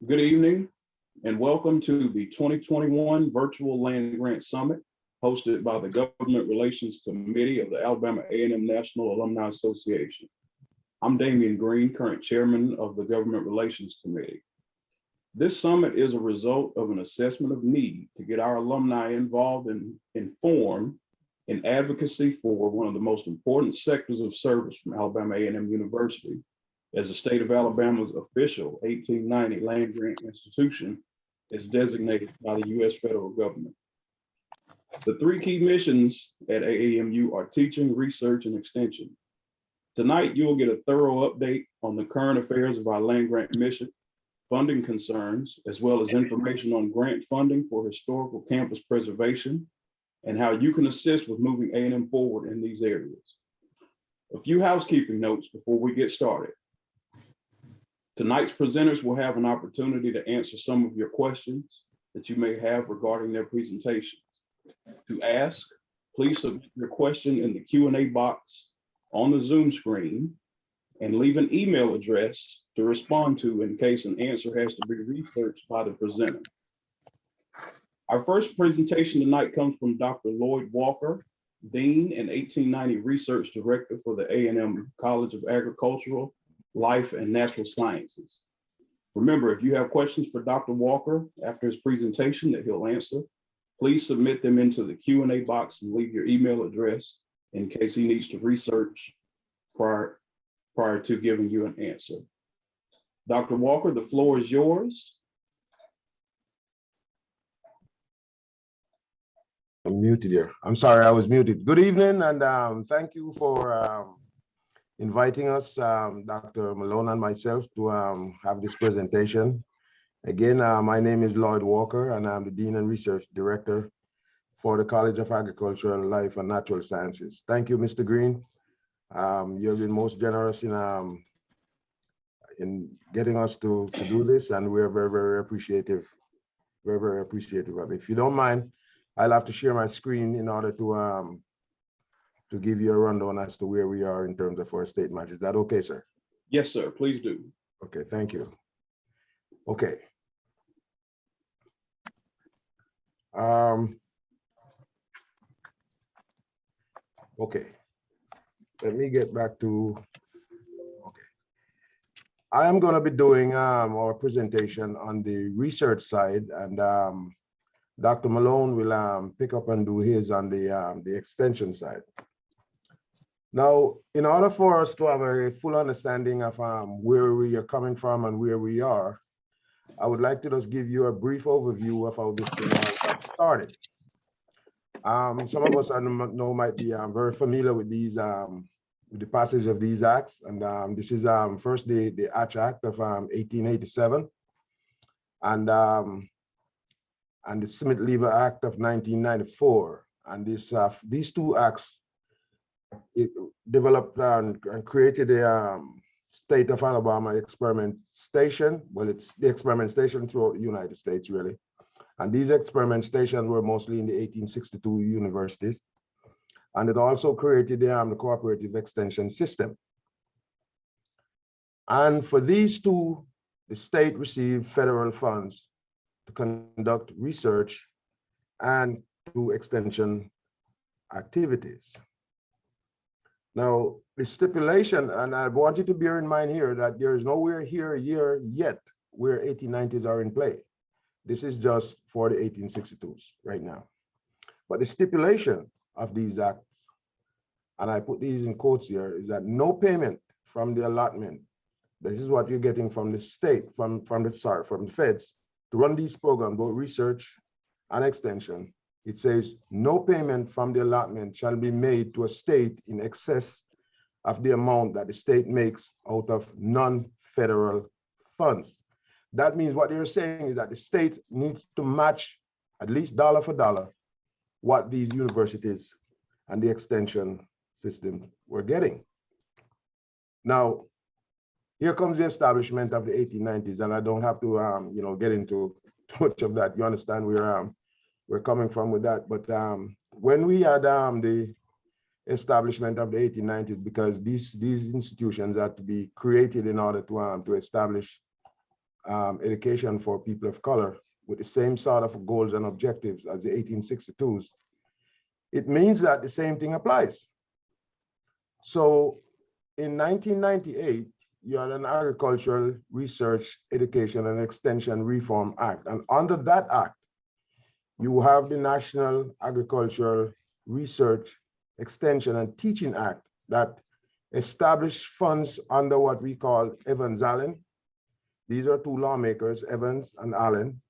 Good evening and welcome to the 2021 Virtual Land Grant Summit hosted by the Government Relations Committee of the Alabama A&M National Alumni Association. I'm Damian Green, current chairman of the Government Relations Committee. This summit is a result of an assessment of need to get our alumni involved and informed in advocacy for one of the most important sectors of service from Alabama A&M University as the state of Alabama's official 1890 land grant institution is designated by the U.S. federal government. The three key missions at AAMU are teaching, research, and extension. Tonight, you will get a thorough update on the current affairs of our land grant mission, funding concerns, as well as information on grant funding for historical campus preservation and how you can assist with moving A&M forward in these areas. A few housekeeping notes before we get started. Tonight's presenters will have an opportunity to answer some of your questions that you may have regarding their presentations. To ask, please submit your question in the Q&A box on the Zoom screen and leave an email address to respond to in case an answer has to be researched by the presenter. Our first presentation tonight comes from Dr. Lloyd Walker, Dean and 1890 Research Director for the A&M College of Agricultural, Life, and Natural Sciences. Remember, if you have questions for Dr. Walker after his presentation that he'll answer, please submit them into the Q&A box and leave your email address in case he needs to research prior to giving you an answer. Dr. Walker, the floor is yours. I'm muted here. I'm sorry, I was muted. Good evening, and thank you for inviting us, Dr. Malone and myself, to have this presentation. Again, my name is Lloyd Walker, and I'm the Dean and Research Director for the College of Agricultural, Life, and Natural Sciences. Thank you, Mr. Green. You have been most generous in getting us to do this, and we're very, very appreciative, very appreciative of it. If you don't mind, I'll have to share my screen in order to give you a rundown as to where we are in terms of our state match. Is that okay, sir? Yes, sir, please do. Okay, thank you. Okay. Okay, let me get back to, okay. I am gonna be doing our presentation on the research side, and Dr. Malone will pick up and do his on the extension side. Now, in order for us to have a full understanding of where we are coming from and where we are, I would like to just give you a brief overview of how this thing got started. Some of us I know might be very familiar with these, with the passage of these acts, and this is first the Hatch Act of 1887, and the Smith-Lever Act of 1994, and these two acts, it developed and created a state of Alabama experiment station. Well, it's the experiment station throughout the United States, really. And these experiment stations were mostly in the 1862 universities. And it also created the cooperative extension system. And for these two, the state received federal funds to conduct research and do extension activities. Now, the stipulation, and I want you to bear in mind here that there is nowhere here yet where 1890s are in play. This is just for the 1862s right now. But the stipulation of these acts, and I put these in quotes here, is that no payment from the allotment, this is what you're getting from the state, from the feds, to run these programs, both research and extension. It says no payment from the allotment shall be made to a state in excess of the amount that the state makes out of non-federal funds. That means what they're saying is that the state needs to match at least dollar for dollar what these universities and the extension system were getting. Now, here comes the establishment of the 1890s, and I don't have to get into too much of that. You understand where we're coming from with that. But when we had the establishment of the 1890s, because these institutions had to be created in order to establish education for people of color with the same sort of goals and objectives as the 1862s, it means that the same thing applies. So in 1998, you had an Agricultural Research, Education and Extension Reform Act. And under that act, you have the National Agricultural Research, Extension and Teaching Act that established funds under what we call Evans-Allen. These are two lawmakers, Evans and Allen,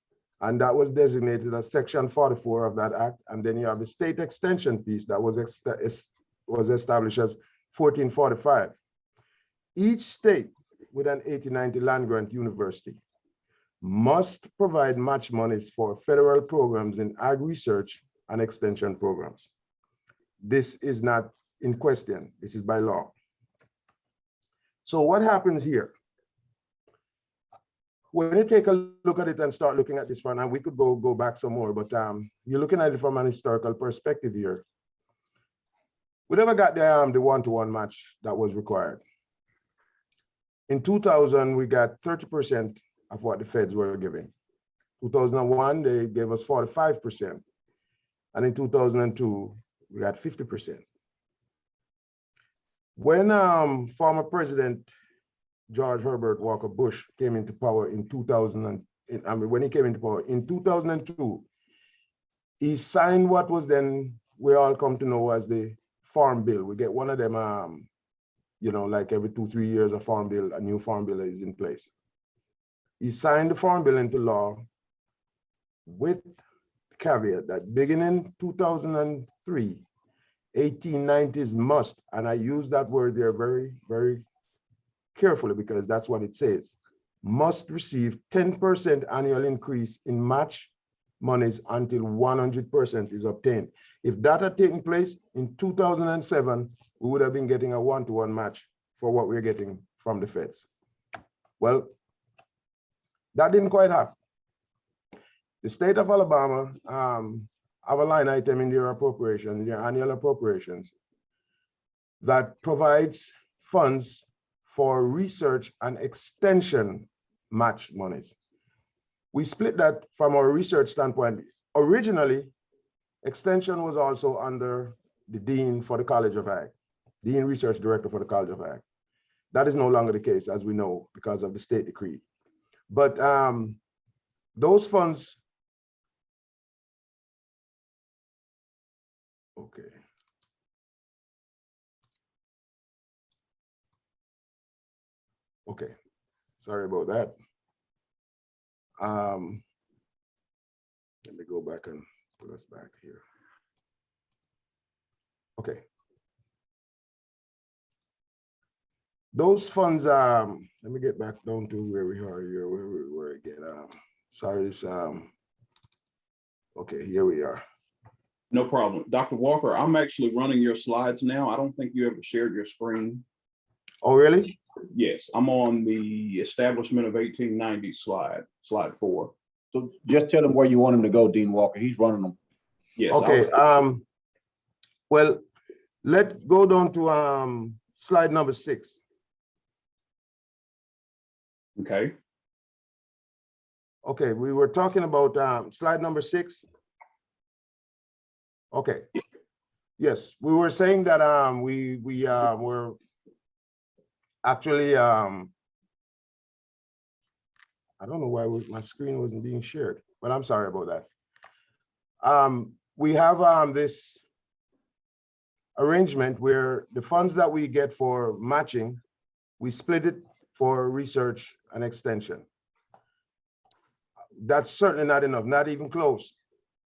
and that was designated as Section 44 of that act. And then you have the state extension piece that was established as 1445. Each state with an 80/90 land-grant university must provide match monies for federal programs in ag research and extension programs. This is not in question, this is by law. So what happens here? When you take a look at it and start looking at this front, and we could go back some more, but you're looking at it from an historical perspective here. We never got the one-to-one match that was required. In 2000, we got 30% of what the feds were giving. 2001, they gave us 45%. And in 2002, we got 50%. When former President George Herbert Walker Bush came into power in 2000, when he came into power in 2002, he signed what was then we all come to know as the Farm Bill. We get one of them, like every 2-3 years, a new Farm Bill is in place. He signed the Farm Bill into law with the caveat that beginning 2003, 1890s must, and I use that word there very, very carefully because that's what it says, must receive 10% annual increase in match monies until 100% is obtained. If that had taken place in 2007, we would have been getting a one-to-one match for what we're getting from the feds. Well, that didn't quite happen. The state of Alabama have a line item in their appropriation, their annual appropriations, that provides funds for research and extension match monies. We split that from our research standpoint. Originally, extension was also under the Dean for the College of Ag, Dean Research Director for the College of Ag. That is no longer the case, as we know, because of the state decree. But those funds, okay. Okay, sorry about that. Let me go back and put us back here. Okay. Those funds, let me get back down to where we are here, where we were again. Sorry, this, okay, here we are. No problem. Dr. Walker, I'm actually running your slides now. I don't think you ever shared your screen. Oh, really? Yes, I'm on the establishment of 1890 slide 4. So just tell him where you want him to go, Dean Walker. He's running them. Yes. Okay. Well, let's go down to slide number 6. Okay. Okay, we were talking about slide number 6. Okay. Yes, we were saying that we were actually I don't know why my screen wasn't being shared, but I'm sorry about that. We have this arrangement where the funds that we get for matching, we split it for research and extension. That's certainly not enough, not even close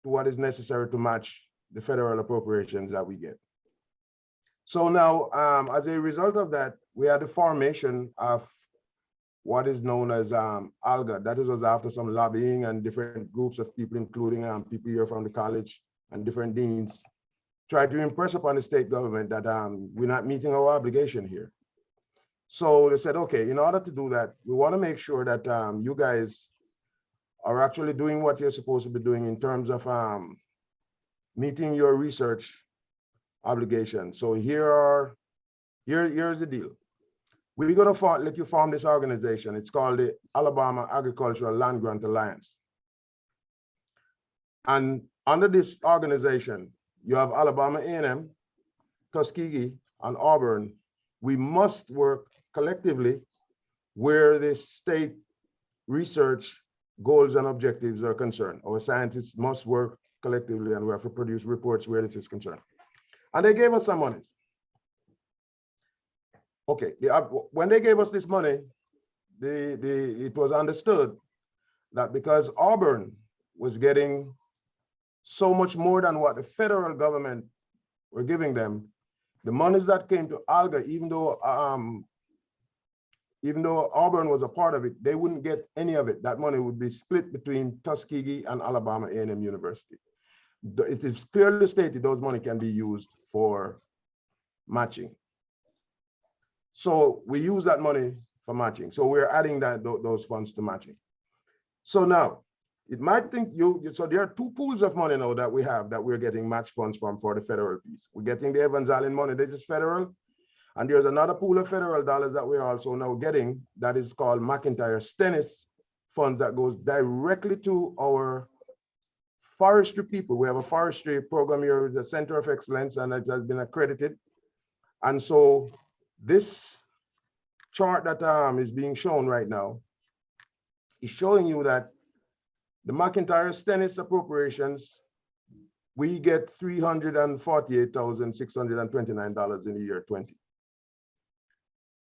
to what is necessary to match the federal appropriations that we get. So now, as a result of that, we had the formation of what is known as ALGA. That was after some lobbying and different groups of people, including people here from the college and different deans, tried to impress upon the state government that we're not meeting our obligation here. So they said, okay, in order to do that, we want to make sure that you guys are actually doing what you're supposed to be doing in terms of meeting your research obligations. So here's the deal. we're going to let you form this organization. It's called the Alabama Agricultural Land Grant Alliance. And under this organization, you have Alabama A&M, Tuskegee, and Auburn. We must work collectively where the state research goals and objectives are concerned. Our scientists must work collectively, and we have to produce reports where this is concerned. And they gave us some money. Okay, when they gave us this money, it was understood that because Auburn was getting so much more than what the federal government were giving them, the monies that came to ALGA, even though Auburn was a part of it, they wouldn't get any of it. That money would be split between Tuskegee and Alabama A&M University. It is clearly stated those money can be used for matching. So we use that money for matching. So we're adding those funds to matching. So now, it might think so there are two pools of money now that we have that we're getting match funds from for the federal piece. We're getting the Evans Allen money, that is federal. And there's another pool of federal dollars that we're also now getting that is called McIntyre Stennis funds that goes directly to our forestry people. We have a forestry program here, the Center of Excellence, and it has been accredited. And so this chart that is being shown right now is showing you that the McIntyre Stennis appropriations, we get $348,629 in the year 20.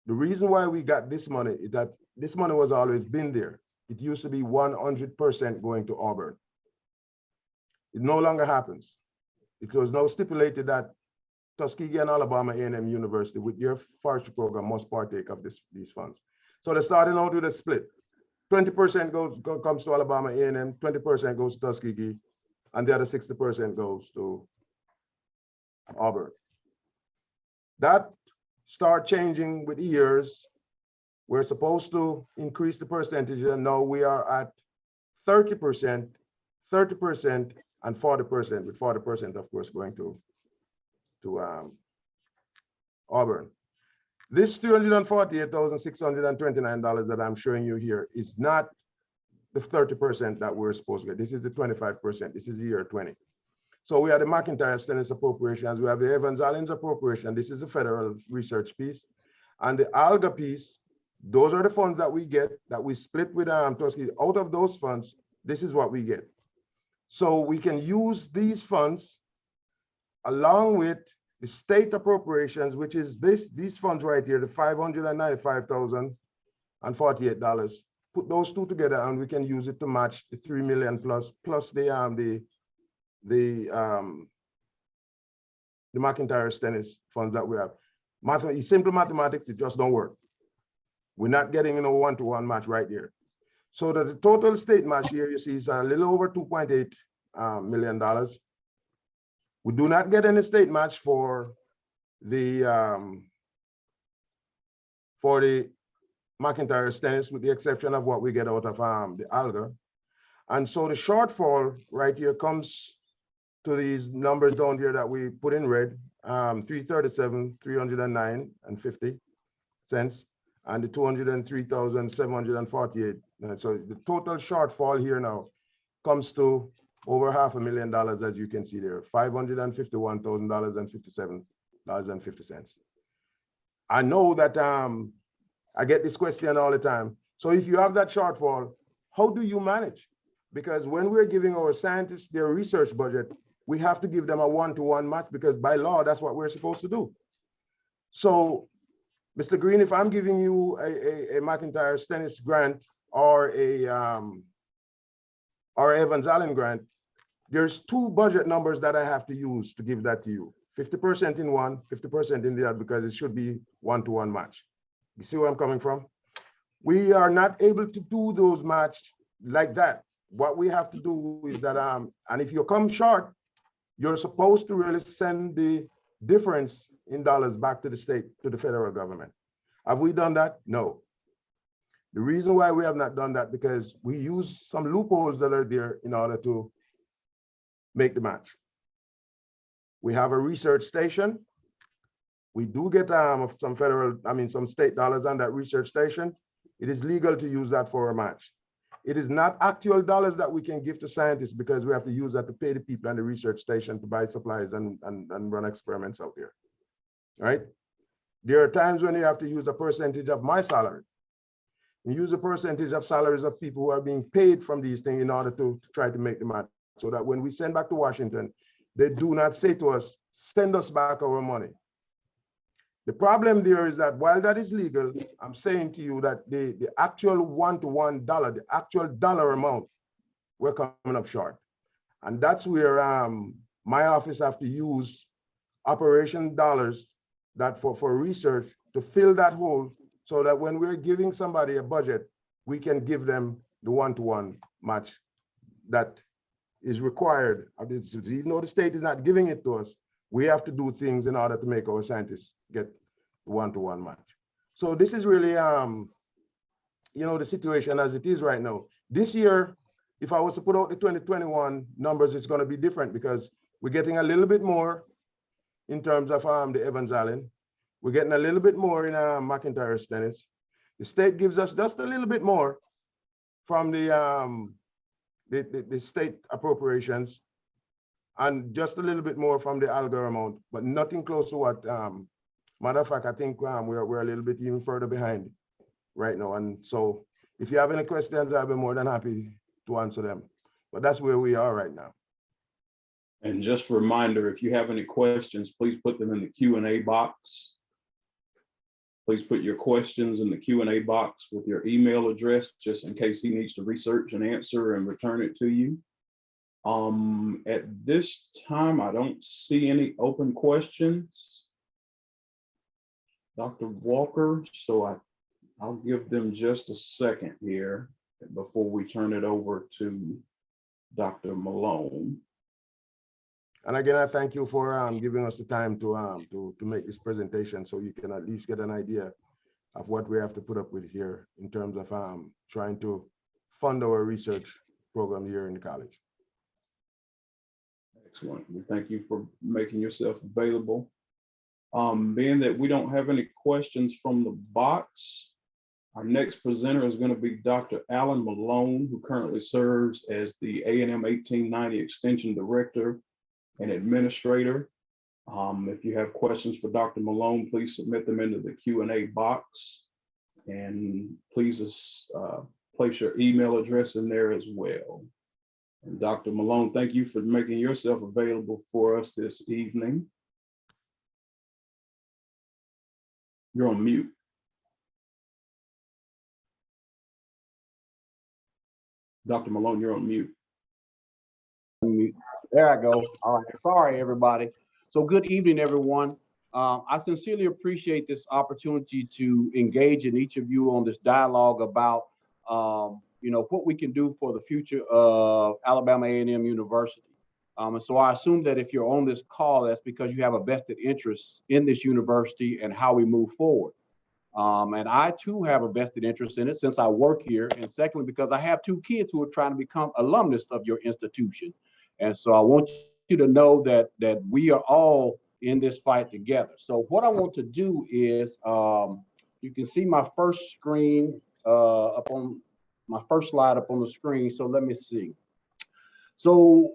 The reason why we got this money is that this money was always been there. It used to be 100% going to Auburn. It no longer happens. It was now stipulated that Tuskegee and Alabama A&M University with their forestry program must partake of these funds. So they're starting out with a split. 20% comes to Alabama A&M, 20% goes to Tuskegee, and the other 60% goes to Auburn. That start changing with years. We're supposed to increase the percentage, and now we are at 30%, 30%, and 40%, with 40%, of course, going to Auburn. This $348,629 that I'm showing you here is not the 30% that we're supposed to get. This is the 25%. This is the year 20. So we have the McIntyre Stennis appropriations. We have the Evans Allen's appropriation. This is the federal research piece. And the ALGA piece, those are the funds that we get, that we split with Tuskegee. Out of those funds, this is what we get. So we can use these funds along with the state appropriations, which is these funds right here, the $595,048. Put those two together, and we can use it to match the 3 million plus the McIntyre Stennis funds that we have. Simple mathematics, it just don't work. We're not getting a one-to-one match right here. So that the total state match here, you see, is a little over $2.8 million. We do not get any state match for the McIntyre Stennis, with the exception of what we get out of the ALGA. And so the shortfall right here comes to these numbers down here that we put in red, 337, 309 and 50 cents, and the 203,748. So the total shortfall here now comes to over $500,000, as you can see there, $551,057.50. I know that I get this question all the time. So if you have that shortfall, how do you manage? Because when we're giving our scientists their research budget, we have to give them a one-to-one match, because by law, that's what we're supposed to do. So, Mr. Green, if I'm giving you a McIntyre Stennis grant or a Evans Allen grant, there's two budget numbers that I have to use to give that to you. 50% in one, 50% in the other, because it should be one-to-one match. You see where I'm coming from? We are not able to do those match like that. What we have to do is that, and if you come short, you're supposed to really send the difference in dollars back to the state, to the federal government. Have we done that? No. The reason why we have not done that, because we use some loopholes that are there in order to make the match. We have a research station We do get some federal, some state dollars on that research station. It is legal to use that for a match. It is not actual dollars that we can give to scientists because we have to use that to pay the people on the research station to buy supplies and run experiments out there, right? There are times when you have to use a percentage of my salary. You use a percentage of salaries of people who are being paid from these things in order to try to make the match, so that when we send back to Washington, they do not say to us, send us back our money. The problem there is that while that is legal, I'm saying to you that the actual one-to-one dollar, the actual dollar amount, we're coming up short. And that's where my office have to use operation dollars that for research to fill that hole, so that when we're giving somebody a budget, we can give them the one-to-one match that is required. Even though the state is not giving it to us, we have to do things in order to make our scientists get one-to-one match. So this is really, the situation as it is right now. This year, if I was to put out the 2021 numbers, it's going to be different because we're getting a little bit more in terms of the Evans Island. We're getting a little bit more in McIntyre Stennis. The state gives us just a little bit more from the state appropriations, and just a little bit more from the Algar amount, but nothing close to what, matter of fact, I think we're a little bit even further behind right now. And so if you have any questions, I'll be more than happy to answer them. But that's where we are right now. And just a reminder, if you have any questions, please put them in the Q&A box. Please put your questions in the Q&A box with your email address, just in case he needs to research and answer and return it to you. At this time, I don't see any open questions, Dr. Walker, so I'll give them just a second here before we turn it over to Dr. Malone. And again, I thank you for giving us the time to make this presentation, so you can at least get an idea of what we have to put up with here in terms of trying to fund our research program here in the college. Excellent. We thank you for making yourself available. Being that we don't have any questions from the box, our next presenter is going to be Dr. Alan Malone, who currently serves as the A&M 1890 Extension Director and Administrator. If you have questions for Dr. Malone, please submit them into the Q&A box, and please place your email address in there as well. And Dr. Malone, thank you for making yourself available for us this evening. You're on mute. Dr. Malone, you're on mute. There I go. All right. Sorry, everybody. So good evening, everyone. I sincerely appreciate this opportunity to engage in each of you on this dialogue about, what we can do for the future of Alabama A&M University. And so I assume that if you're on this call, that's because you have a vested interest in this university and how we move forward. And I too have a vested interest in it since I work here. And secondly, because I have two kids who are trying to become alumnus of your institution. And so I want you to know that we are all in this fight together. So what I want to do is, you can see my first screen up on my first slide up on the screen. So let me see. So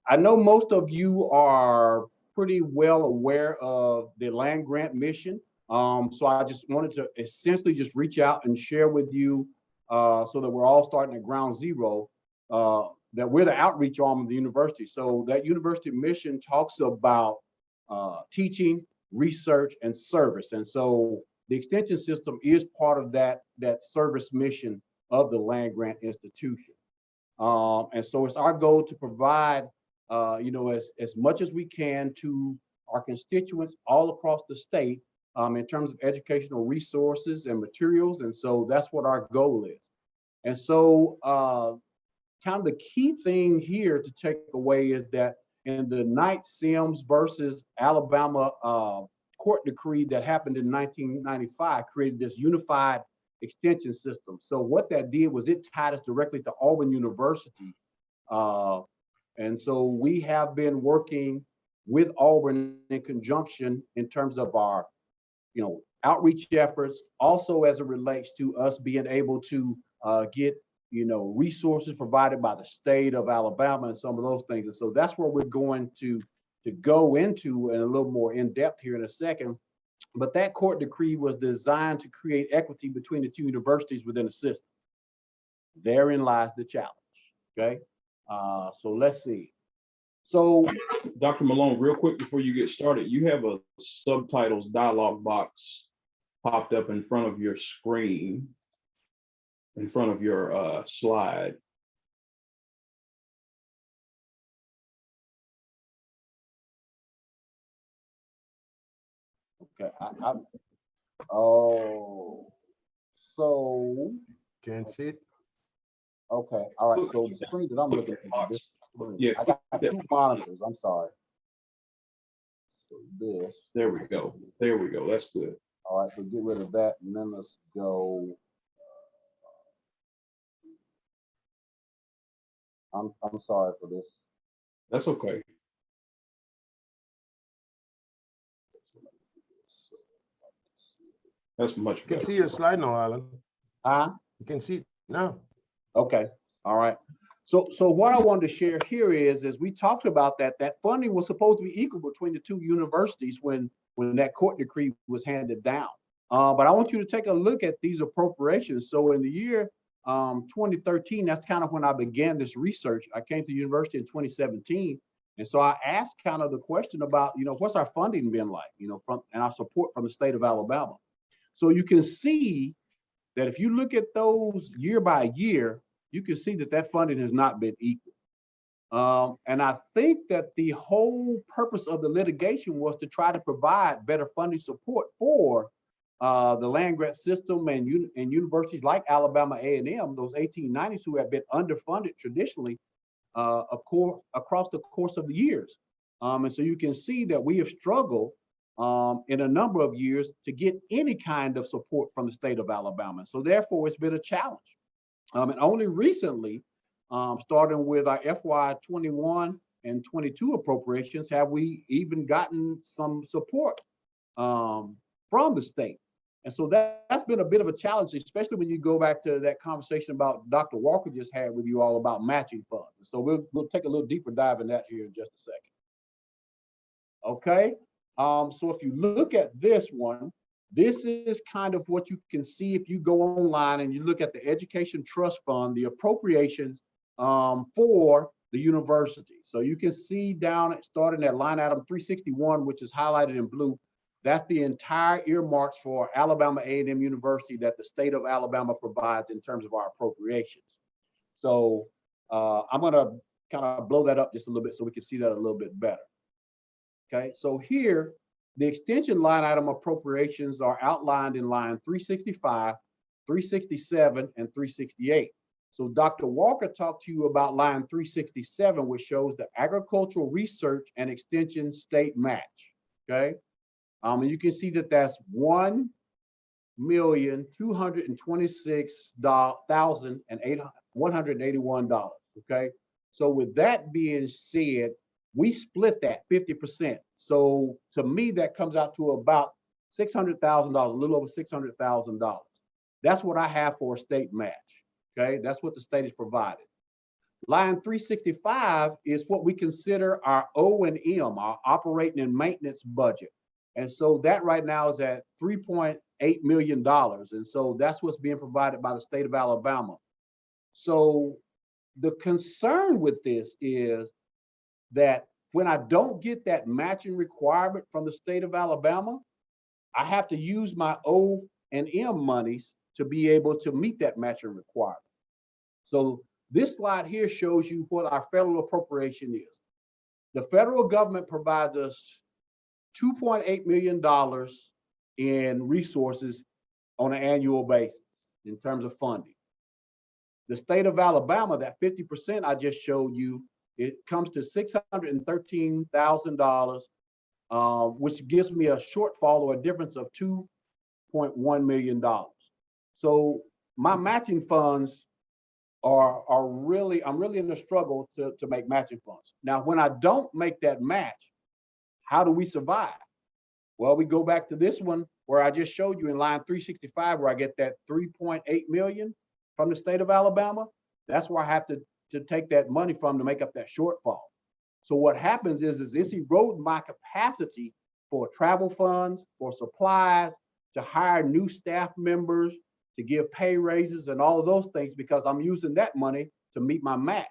I know most of you are pretty well aware of the land grant mission. So I just wanted to essentially just reach out and share with you so that we're all starting at ground zero, that we're the outreach arm of the university. So that university mission talks about teaching, research, and service. And so the extension system is part of that service mission of the land grant institution. And so it's our goal to provide, as much as we can to our constituents all across the state in terms of educational resources and materials. And so that's what our goal is. And so kind of the key thing here to take away is that in the Knight-Sims versus Alabama court decree that happened in 1995 created this unified extension system. So what that did was it tied us directly to Auburn University. And so we have been working with Auburn in conjunction in terms of our outreach efforts, also as it relates to us being able to get, resources provided by the state of Alabama and some of those things. And so that's where we're going to go into in a little more in depth here in a second. But that court decree was designed to create equity between the two universities within the system. Therein lies the challenge. Okay. So let's see. So, Dr. Malone, real quick before you get started, you have a subtitles dialog box popped up in front of your screen, in front of your slide. okay. Oh, so, Can't see it? okay. All right. So the screen that I'm looking at, this screen, Yeah, I got two monitors. I'm sorry. So this. There we go. There we go. That's good. All right. So get rid of that, and then let's go. I'm sorry for this. That's okay. That's much You can better. see your slide now, Alan. Huh? You can see it now. Okay. All right. So what I wanted to share here is we talked about that funding was supposed to be equal between the two universities when that court decree was handed down. But I want you to take a look at these appropriations. So in the year 2013, that's kind of when I began this research. I came to the university in 2017. And so I asked kind of the question about, what's our funding been like, and our support from the state of Alabama. So you can see that if you look at those year by year, you can see that funding has not been equal. And I think that the whole purpose of the litigation was to try to provide better funding support for the land grant system and universities like Alabama A&M, those 1890s who have been underfunded traditionally across the course of the years. And so you can see that we have struggled in a number of years to get any kind of support from the state of Alabama. So therefore, it's been a challenge. And only recently, starting with our FY 21 and 22 appropriations, have we even gotten some support from the state. And so that's been a bit of a challenge, especially when you go back to that conversation about Dr. Walker just had with you all about matching funds. So we'll take a little deeper dive in that here in just a second. Okay. So if you look at this one, this is kind of what you can see if you go online and you look at the Education Trust Fund, the appropriations for the university. So you can see down starting at line item 361, which is highlighted in blue. That's the entire earmarks for Alabama A&M University that the state of Alabama provides in terms of our appropriations. So I'm going to kind of blow that up just a little bit so we can see that a little bit better. Okay, so here, the extension line item appropriations are outlined in line 365, 367, and 368. So Dr. Walker talked to you about line 367, which shows the agricultural research and extension state match. Okay, and you can see that that's $1,226,181. Okay, so with that being said, we split that 50%. So to me, that comes out to about $600,000, a little over $600,000. That's what I have for a state match. Okay, that's what the state has provided. Line 365 is what we consider our O&M, our operating and maintenance budget. And so that right now is at $3.8 million. And so that's what's being provided by the state of Alabama. So the concern with this is that when I don't get that matching requirement from the state of Alabama, I have to use my O&M monies to be able to meet that matching requirement. So this slide here shows you what our federal appropriation is. The federal government provides us $2.8 million in resources on an annual basis in terms of funding. The state of Alabama, that 50% I just showed you, it comes to $613,000, which gives me a shortfall or a difference of $2.1 million. So my matching funds I'm really in a struggle to make matching funds. Now, when I don't make that match, how do we survive? Well, we go back to this one where I just showed you in line 365, where I get that 3.8 million from the state of Alabama. That's where I have to take that money from to make up that shortfall. So what happens is this erodes my capacity for travel funds, for supplies, to hire new staff members, to give pay raises and all of those things, because I'm using that money to meet my match.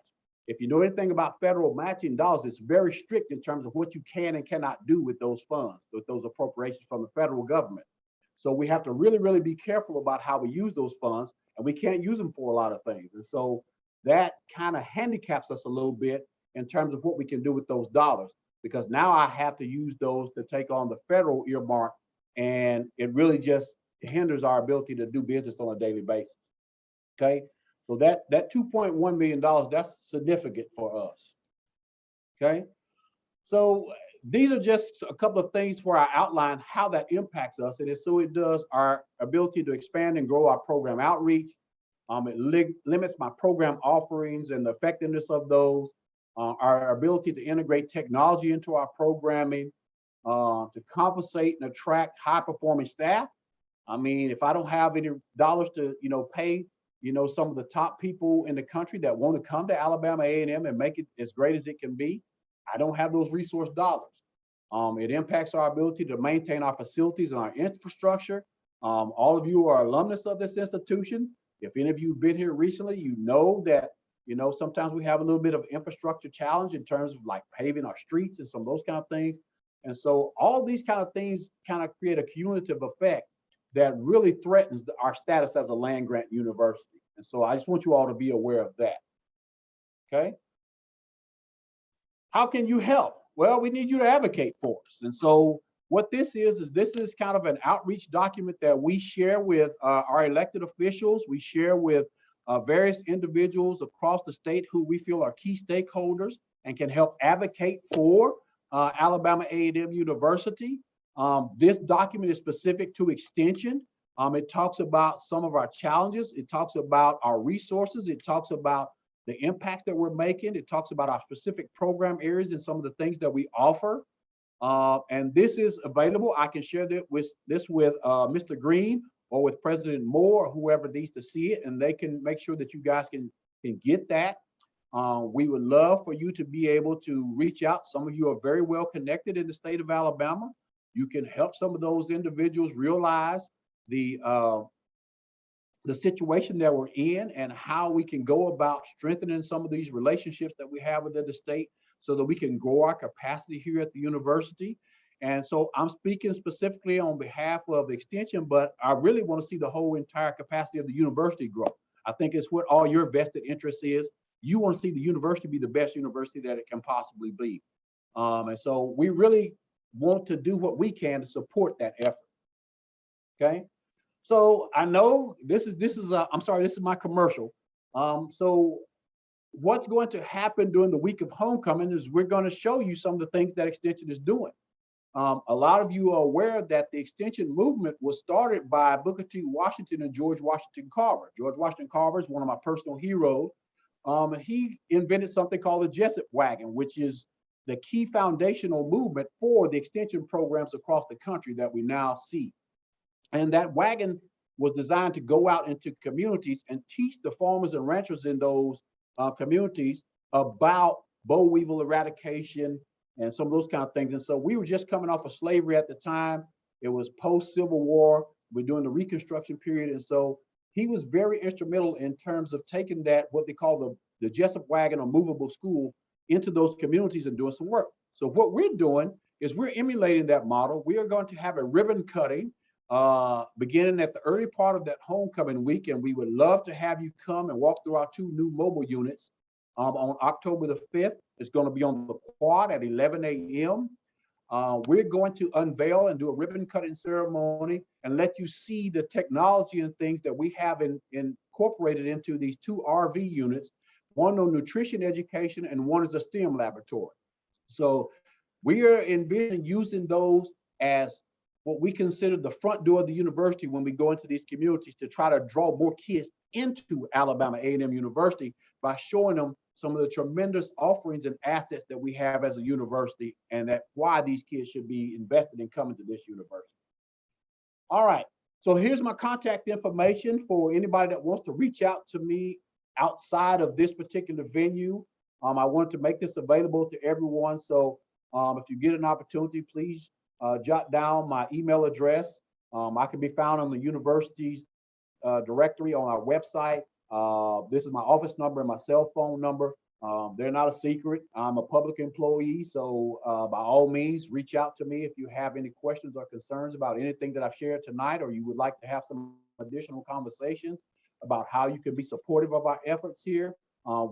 If you know anything about federal matching dollars, it's very strict in terms of what you can and cannot do with those funds, with those appropriations from the federal government. So we have to really, really be careful about how we use those funds, and we can't use them for a lot of things. And so that kind of handicaps us a little bit in terms of what we can do with those dollars, because now I have to use those to take on the federal earmark, and it really just hinders our ability to do business on a daily basis. Okay, so that $2.1 million, that's significant for us. Okay, so these are just a couple of things where I outline how that impacts us, and so it does our ability to expand and grow our program outreach. It limits my program offerings and the effectiveness of those. Our ability to integrate technology into our programming, to compensate and attract high-performing staff. I mean, if I don't have any dollars to, pay, some of the top people in the country that want to come to Alabama A&M and make it as great as it can be, I don't have those resource dollars. It impacts our ability to maintain our facilities and our infrastructure. All of you are alumnus of this institution. If any of you have been here recently, you know that, sometimes we have a little bit of infrastructure challenge in terms of like paving our streets and some of those kind of things. And so all these kind of things kind of create a cumulative effect that really threatens our status as a land grant university. And so I just want you all to be aware of that. Okay. How can you help? Well, we need you to advocate for us. And so what this is kind of an outreach document that we share with our elected officials. We share with various individuals across the state who we feel are key stakeholders and can help advocate for Alabama A&M University. This document is specific to extension. It talks about some of our challenges. It talks about our resources. It talks about the impacts that we're making. It talks about our specific program areas and some of the things that we offer. And this is available. I can share this with Mr. Green or with President Moore or whoever needs to see it, and they can make sure that you guys can get that. We would love for you to be able to reach out. Some of you are very well connected in the state of Alabama. You can help some of those individuals realize the situation that we're in and how we can go about strengthening some of these relationships that we have within the state so that we can grow our capacity here at the university. And so I'm speaking specifically on behalf of Extension, but I really want to see the whole entire capacity of the university grow. I think it's what all your vested interest is. You want to see the university be the best university that it can possibly be. And so we really want to do what we can to support that effort. Okay. So I know this is my commercial. So what's going to happen during the week of homecoming is we're going to show you some of the things that Extension is doing. A lot of you are aware that the Extension movement was started by Booker T. Washington and George Washington Carver. George Washington Carver is one of my personal heroes. He invented something called the Jessup Wagon, which is the key foundational movement for the extension programs across the country that we now see. And that wagon was designed to go out into communities and teach the farmers and ranchers in those communities about boll weevil eradication and some of those kind of things. And so we were just coming off of slavery at the time. It was post-Civil War. We're doing the Reconstruction period. And so he was very instrumental in terms of taking that, what they call the Jessup Wagon or movable school, into those communities and doing some work. So what we're doing is we're emulating that model. We are going to have a ribbon cutting beginning at the early part of that homecoming week. And we would love to have you come and walk through our 2 new mobile units on October the 5th. It's going to be on the quad at 11 a.m. We're going to unveil and do a ribbon cutting ceremony and let you see the technology and things that we have incorporated into these 2 RV units, one on nutrition education and one is a STEM laboratory. So we are envisioning using those as what we consider the front door of the university when we go into these communities to try to draw more kids into Alabama A&M University by showing them some of the tremendous offerings and assets that we have as a university, and that why these kids should be invested in coming to this university. All right, so here's my contact information for anybody that wants to reach out to me outside of this particular venue. I wanted to make this available to everyone. So if you get an opportunity, please jot down my email address. I can be found on the university's directory on our website. This is my office number and my cell phone number. They're not a secret. I'm a public employee, so by all means, reach out to me if you have any questions or concerns about anything that I've shared tonight, or you would like to have some additional conversations about how you can be supportive of our efforts here.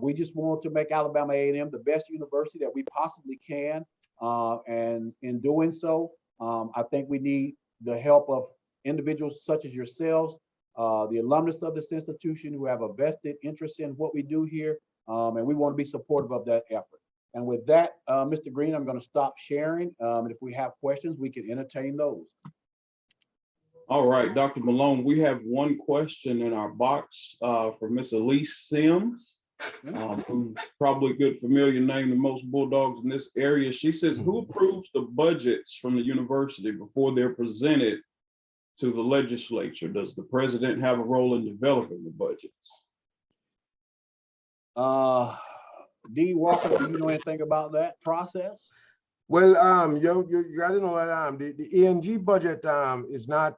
We just want to make Alabama A&M the best university that we possibly can, and in doing so, I think we need the help of individuals such as yourselves, the alumnus of this institution who have a vested interest in what we do here, and we want to be supportive of that effort. And with that, Mr. Green, I'm going to stop sharing. And if we have questions, we can entertain those. All right, Dr. Malone, we have one question in our box from Miss Elise Sims, who's probably a good familiar name to most Bulldogs in this area. She says, who approves the budgets from the university before they're presented to the legislature? Does the president have a role in developing the budgets? D. Walker, do you know anything about that process? Well, you gotta know the E&G budget is not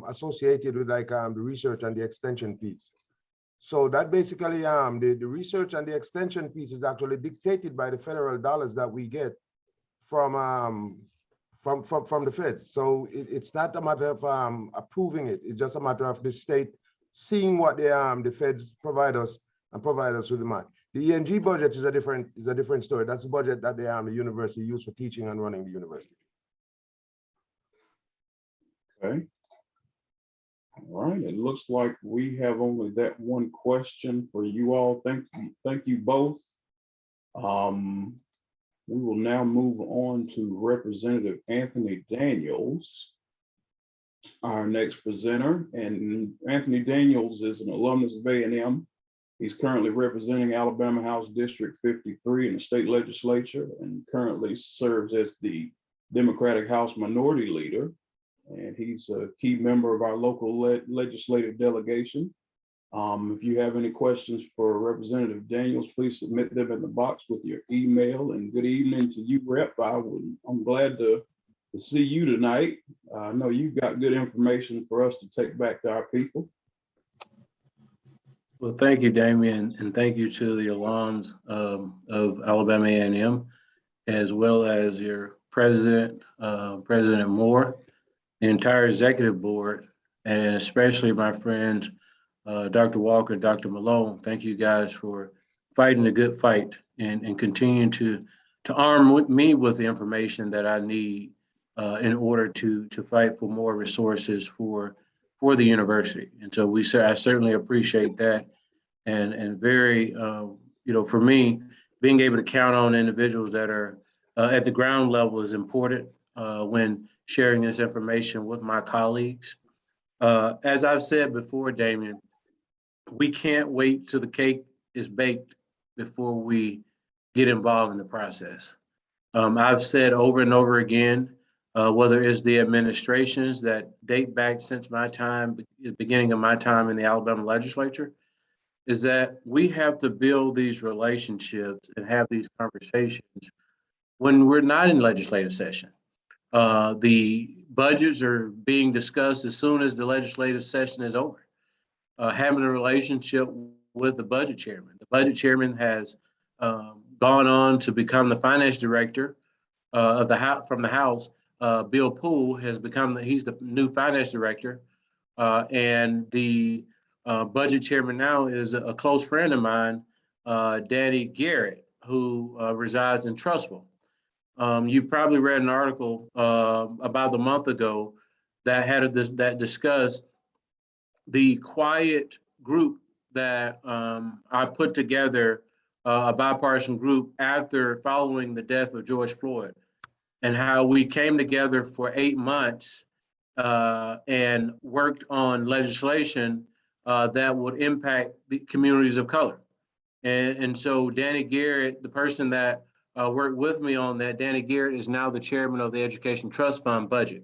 associated with like the research and the extension piece. So that basically the research and the extension piece is actually dictated by the federal dollars that we get from the feds. So it's not a matter of approving it. It's just a matter of the state seeing what the feds provide us and provide us with the money. The E&G budget is a different story. That's the budget that the university used for teaching and running the university. Okay. All right, it looks like we have only that one question for you all. Thank you both. We will now move on to Representative Anthony Daniels, our next presenter. And Anthony Daniels is an alumnus of A&M. He's currently representing Alabama House District 53 in the state legislature and currently serves as the Democratic House Minority Leader. And he's a key member of our local legislative delegation. If you have any questions for Representative Daniels, please submit them in the box with your email. And good evening to you, Rep. I'm glad to see you tonight. I know you've got good information for us to take back to our people. Well, thank you, Damian, and thank you to the alums of Alabama A&M, as well as your president, President Moore, the entire executive board, and especially my friends, Dr. Walker and Dr. Malone. Thank you guys for fighting the good fight and continuing to arm me with the information that I need in order to fight for more resources for the university. And so I certainly appreciate that. And very, for me, being able to count on individuals that are at the ground level is important when sharing this information with my colleagues. As I've said before, Damian, we can't wait till the cake is baked before we get involved in the process. I've said over and over again, whether it's the administrations that date back since my time, the beginning of my time in the Alabama legislature, is that we have to build these relationships and have these conversations when we're not in legislative session. The budgets are being discussed as soon as the legislative session is over. Having a relationship with the budget chairman. The budget chairman has gone on to become the finance director of the House from the House. Bill Poole has become he's the new finance director, and the budget chairman now is a close friend of mine, Danny Garrett, who resides in Trussville. You've probably read an article about a month ago that had that discussed the quiet group that I put together, a bipartisan group following the death of George Floyd, and how we came together for 8 months and worked on legislation that would impact the communities of color. And so Danny Garrett, the person that worked with me on that, Danny Garrett is now the chairman of the Education Trust Fund budget.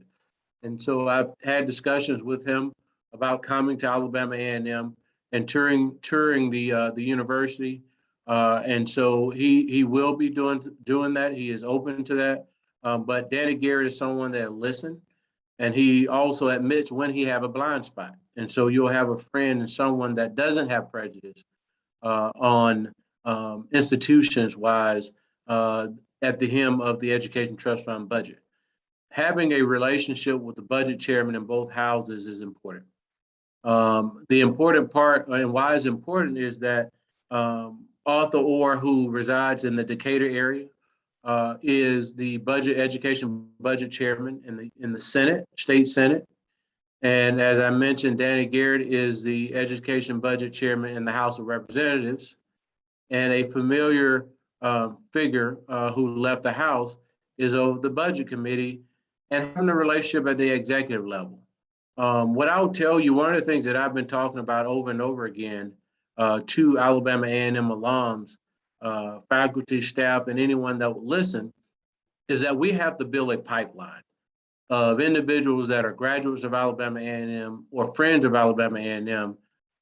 And so I've had discussions with him about coming to Alabama A&M and touring the university. And so he will be doing that. He is open to that. But Danny Garrett is someone that listens, and he also admits when he have a blind spot. And so you'll have a friend and someone that doesn't have prejudice on institutions wise at the hem of the Education Trust Fund budget. Having a relationship with the budget chairman in both houses is important. The important part and why it's important is that Arthur Orr, who resides in the Decatur area, is the education budget chairman in the Senate, state Senate. And as I mentioned, Danny Garrett is the education budget chairman in the House of Representatives, and a familiar figure who left the House is over the budget committee and having a relationship at the executive level. What I'll tell you, one of the things that I've been talking about over and over again to Alabama A&M alums, faculty, staff, and anyone that will listen, is that we have to build a pipeline of individuals that are graduates of Alabama A&M or friends of Alabama A&M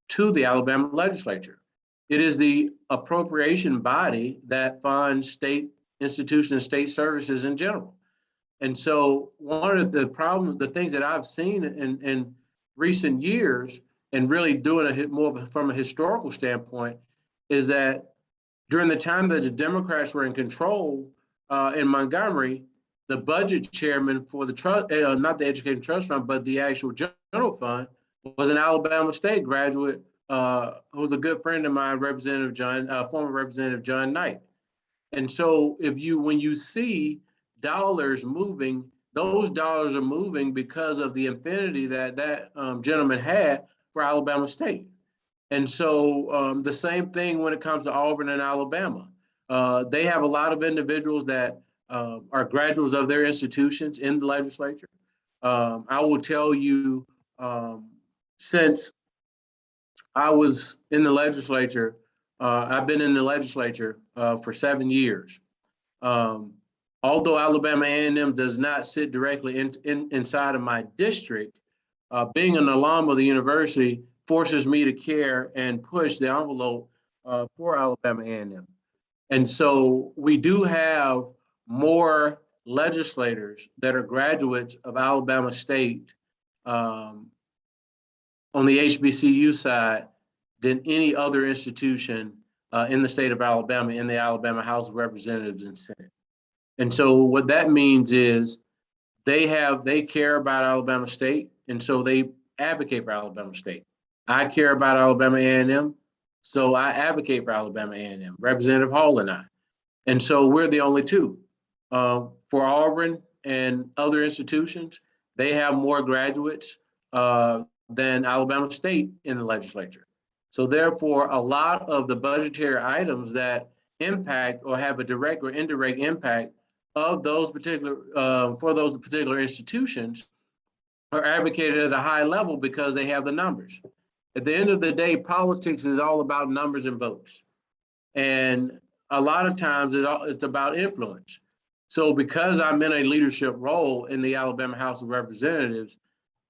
to the Alabama legislature. It is the appropriation body that funds state institutions, state services in general. And so one of the things that I've seen in recent years, and really doing it more from a historical standpoint, is that during the time that the Democrats were in control in Montgomery, the budget chairman for the trust, not the Education Trust Fund, but the actual general fund, was an Alabama State graduate who was a good friend of mine, former Representative John Knight. And so when you see dollars moving, those dollars are moving because of the affinity that gentleman had for Alabama State. And so the same thing when it comes to Auburn and Alabama. They have a lot of individuals that are graduates of their institutions in the legislature. I will tell you, since I was in the legislature, I've been in the legislature for 7 years. Although Alabama A&M does not sit directly inside of my district, being an alum of the university forces me to care and push the envelope for Alabama A&M. And so we do have more legislators that are graduates of Alabama State on the HBCU side than any other institution in the state of Alabama, in the Alabama House of Representatives and Senate. And so what that means is they care about Alabama State, and so they advocate for Alabama State. I care about Alabama A&M, so I advocate for Alabama A&M, Representative Hall and I. And so we're the only two. For Auburn and other institutions, they have more graduates than Alabama State in the legislature. So therefore, a lot of the budgetary items that impact or have a direct or indirect impact of those particular for those particular institutions are advocated at a high level because they have the numbers. At the end of the day, politics is all about numbers and votes. And a lot of times it's about influence. So because I'm in a leadership role in the Alabama House of Representatives,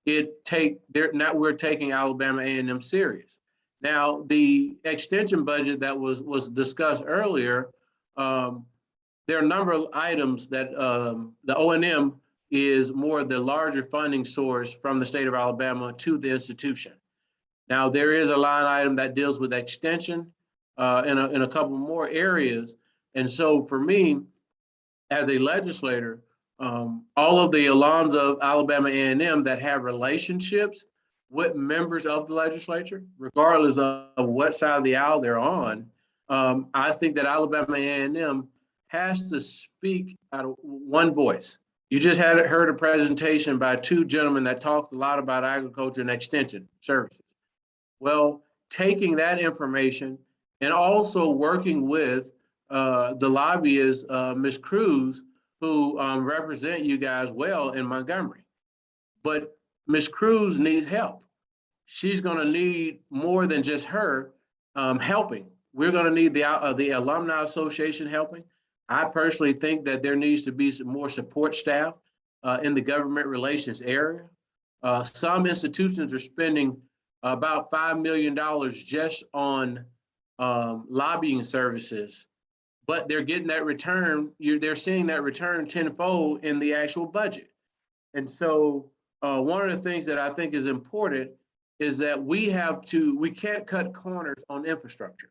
we're taking Alabama A&M serious. Now, the extension budget that was discussed earlier, there are a number of items that the O&M is more the larger funding source from the state of Alabama to the institution. Now, there is a line item that deals with extension in a couple more areas. And so for me, as a legislator, all of the alums of Alabama A&M that have relationships with members of the legislature, regardless of what side of the aisle they're on, I think that Alabama A&M has to speak out of one voice. You just heard a presentation by two gentlemen that talked a lot about agriculture and extension services. Well, taking that information and also working with the lobbyist, Ms. Cruz, who represent you guys well in Montgomery. But Ms. Cruz needs help. She's going to need more than just her helping we're going to need the Alumni Association helping. I personally think that there needs to be some more support staff in the government relations area. Some institutions are spending about $5 million just on lobbying services, but they're getting that return. They're seeing that return tenfold in the actual budget. And so one of the things that I think is important is that we can't cut corners on infrastructure,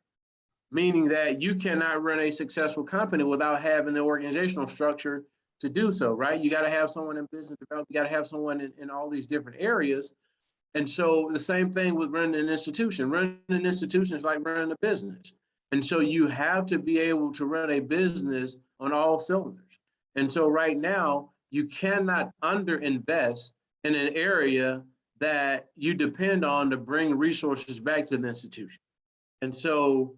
meaning that you cannot run a successful company without having the organizational structure to do so, right? You got to have someone in business development, you got to have someone in all these different areas. And so the same thing with running an institution. Running an institution is like running a business. And so you have to be able to run a business on all cylinders. And so right now, you cannot underinvest in an area that you depend on to bring resources back to the institution. And so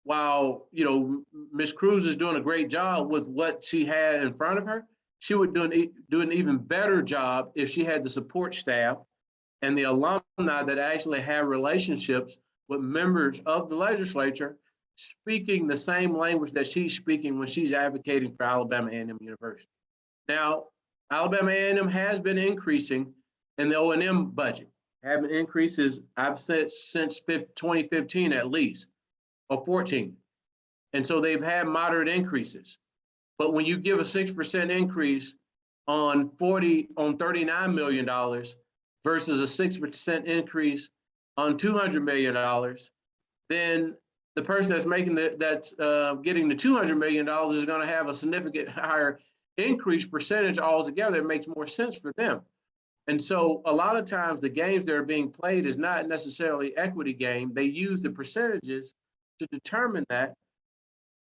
while, you know, Ms. Cruz is doing a great job with what she had in front of her, she would do an even better job if she had the support staff and the alumni that actually have relationships with members of the legislature speaking the same language that she's speaking when she's advocating for Alabama A&M University. Now, Alabama A&M has been increasing in the O&M budget, having increases I've said since 2015 at least, or 14. And so they've had moderate increases. But when you give a 6% increase on $39 million versus a 6% increase on $200 million, then the person that's making that's getting the $200 million is going to have a significant higher increase percentage altogether. It makes more sense for them. And so a lot of times the games that are being played is not necessarily equity game. They use the percentages to determine that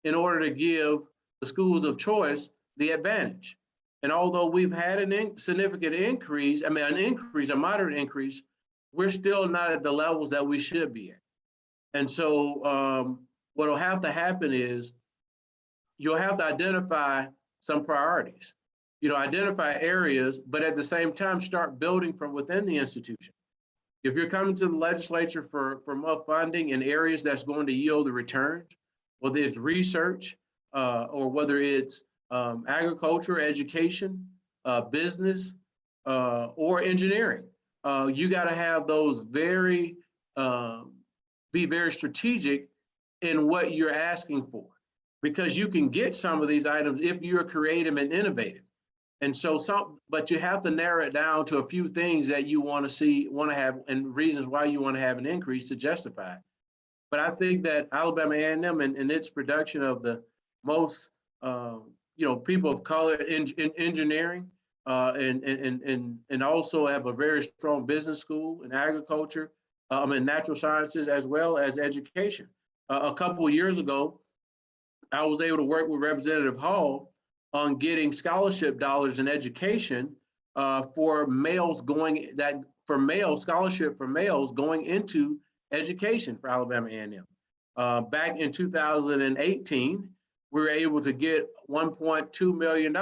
in order to give the schools of choice the advantage. And although we've had a significant increase, a moderate increase, we're still not at the levels that we should be at. And so what will have to happen is you'll have to identify some priorities, identify areas, but at the same time, start building from within the institution. If you're coming to the legislature for more funding in areas that's going to yield the returns, whether it's research or whether it's agriculture, education, business, or engineering, you got to have those be very strategic in what you're asking for, because you can get some of these items if you're creative and innovative. And so but you have to narrow it down to a few things that you want to have, and reasons why you want to have an increase to justify it. But I think that Alabama A&M and its production of the most, people of color in engineering, and also have a very strong business school in agriculture, natural sciences, as well as education. A couple of years ago, I was able to work with Representative Hall on getting scholarship dollars in education for scholarship for males going into education for Alabama A&M. Back in 2018, we were able to get $1.2 million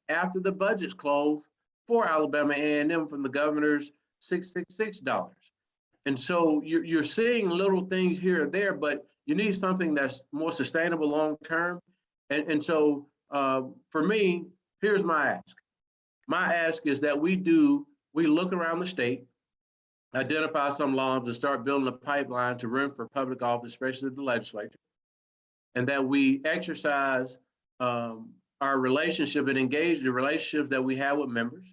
after the budgets closed for Alabama A&M from the governor's $666. And so you're seeing little things here or there, but you need something that's more sustainable long-term. And so for me, here's my ask. My ask is that we look around the state, identify some laws, and start building a pipeline to run for public office, especially the legislature, and that we exercise our relationship and engage the relationships that we have with members,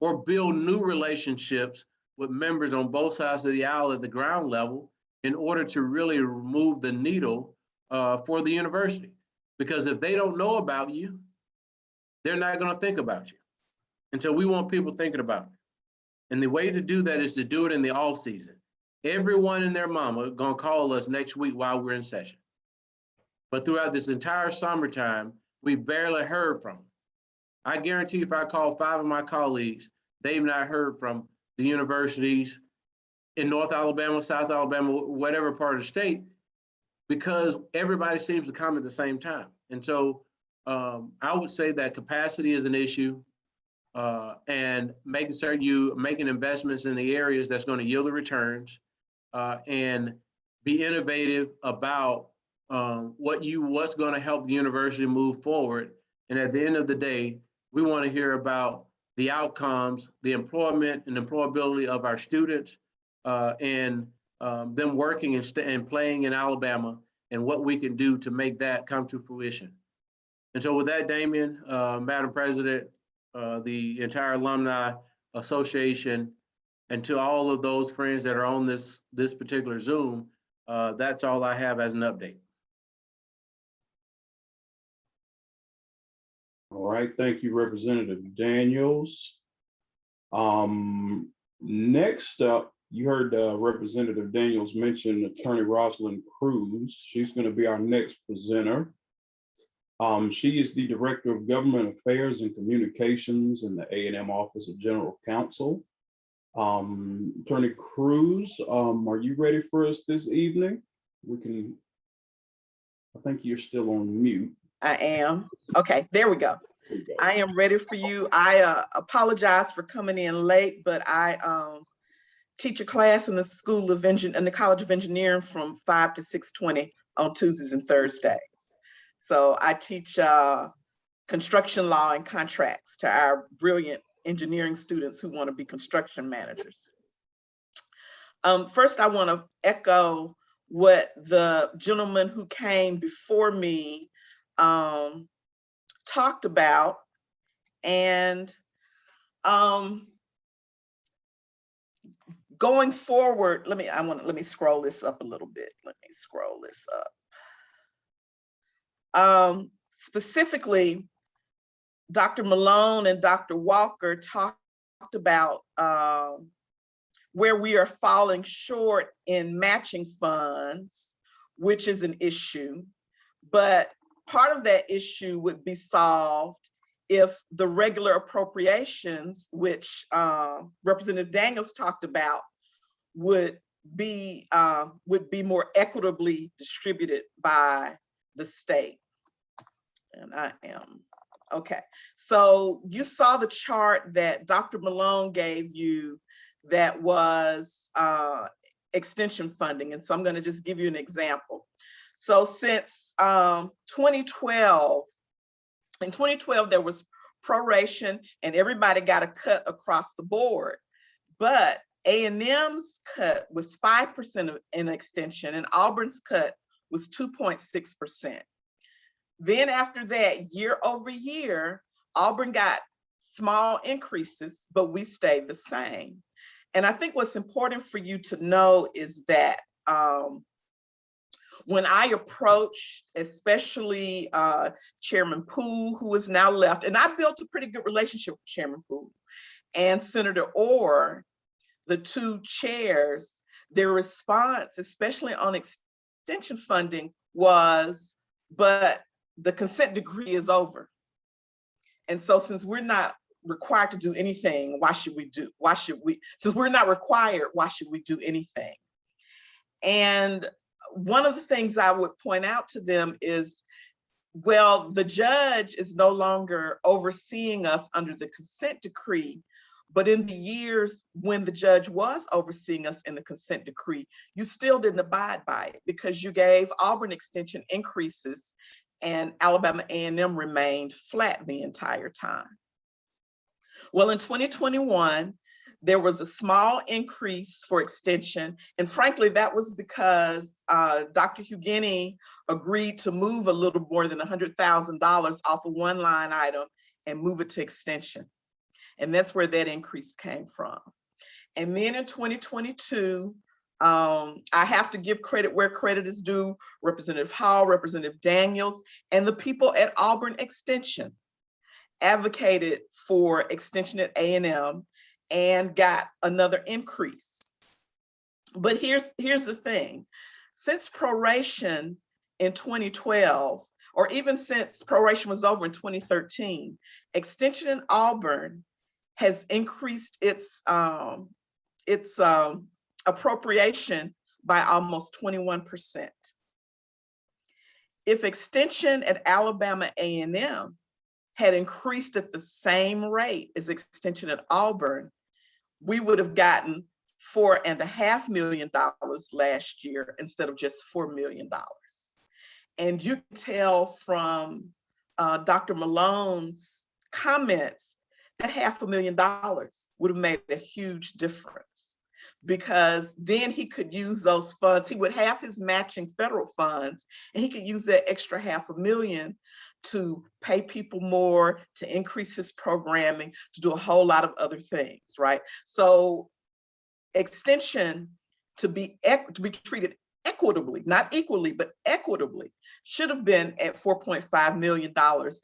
or build new relationships with members on both sides of the aisle at the ground level in order to really move the needle for the university. Because if they don't know about you, they're not going to think about you. And so we want people thinking about it. And the way to do that is to do it in the off season. Everyone and their mama going to call us next week while we're in session. But throughout this entire summertime, we barely heard from them. I guarantee if I call 5 of my colleagues, they've not heard from the universities in North Alabama, South Alabama, whatever part of the state, because everybody seems to come at the same time. And so I would say that capacity is an issue, and making certain you making investments in the areas that's going to yield the returns, and be innovative about what's going to help the university move forward. And at the end of the day, we want to hear about the outcomes, the employment and employability of our students, and them working and playing in Alabama, and what we can do to make that come to fruition. And so with that, Damien, Madam President, the entire Alumni Association, and to all of those friends that are on this particular Zoom, that's all I have as an update. All right, thank you, Representative Daniels. Next up, you heard Representative Daniels mention Attorney Rosalind Cruz. She's going to be our next presenter. She is the Director of Government Affairs and Communications in the A&M Office of General Counsel. Attorney Cruz, are you ready for us this evening? I think you're still on mute. I am. Okay, there we go. I am ready for you. I apologize for coming in late, but I teach a class in the in the College of Engineering from 5 to 6:20 on Tuesdays and Thursdays. So I teach construction law and contracts to our brilliant engineering students who want to be construction managers. First, I want to echo what the gentleman who came before me talked about, and going forward, let me scroll this up a little bit. Let me scroll this up. Specifically, Dr. Malone and Dr. Walker talked about where we are falling short in matching funds, which is an issue. But part of that issue would be solved if the regular appropriations, which Representative Daniels talked about, would be more equitably distributed by the state. And I am, okay. So you saw the chart that Dr. Malone gave you that was extension funding. And so I'm going to just give you an example. So since 2012, in 2012, there was proration and everybody got a cut across the board. But A&M's cut was 5% in extension and Auburn's cut was 2.6%. Then after that, year over year, Auburn got small increases, but we stayed the same. And I think what's important for you to know is that when I approached, especially Chairman Poole, who is now left, and I built a pretty good relationship with Chairman Poole, and Senator Orr, the two chairs, their response, especially on extension funding, was, but the consent decree is over. And so since we're not required to do anything, since we're not required, why should we do anything? And one of the things I would point out to them is, well, the judge is no longer overseeing us under the consent decree, but in the years when the judge was overseeing us in the consent decree, you still didn't abide by it because you gave Auburn extension increases and Alabama A&M remained flat the entire time. Well, in 2021, there was a small increase for extension. And frankly, that was because Dr. Hugheni agreed to move a little more than $100,000 off of one line item and move it to extension. And that's where that increase came from. And then in 2022, I have to give credit where credit is due. Representative Hall, Representative Daniels, and the people at Auburn Extension advocated for extension at A&M and got another increase. But here's the thing. Since proration in 2012, or even since proration was over in 2013, extension in Auburn has increased its appropriation by almost 21%. If extension at Alabama A&M had increased at the same rate as extension at Auburn, we would have gotten $4.5 million last year instead of just $4 million. And you can tell from Dr. Malone's comments that $500,000 would have made a huge difference, because then he could use those funds. He would have his matching federal funds, and he could use that extra $500,000 to pay people more, to increase his programming, to do a whole lot of other things, right? So extension to be treated equitably, not equally, but equitably, should have been at $4.5 million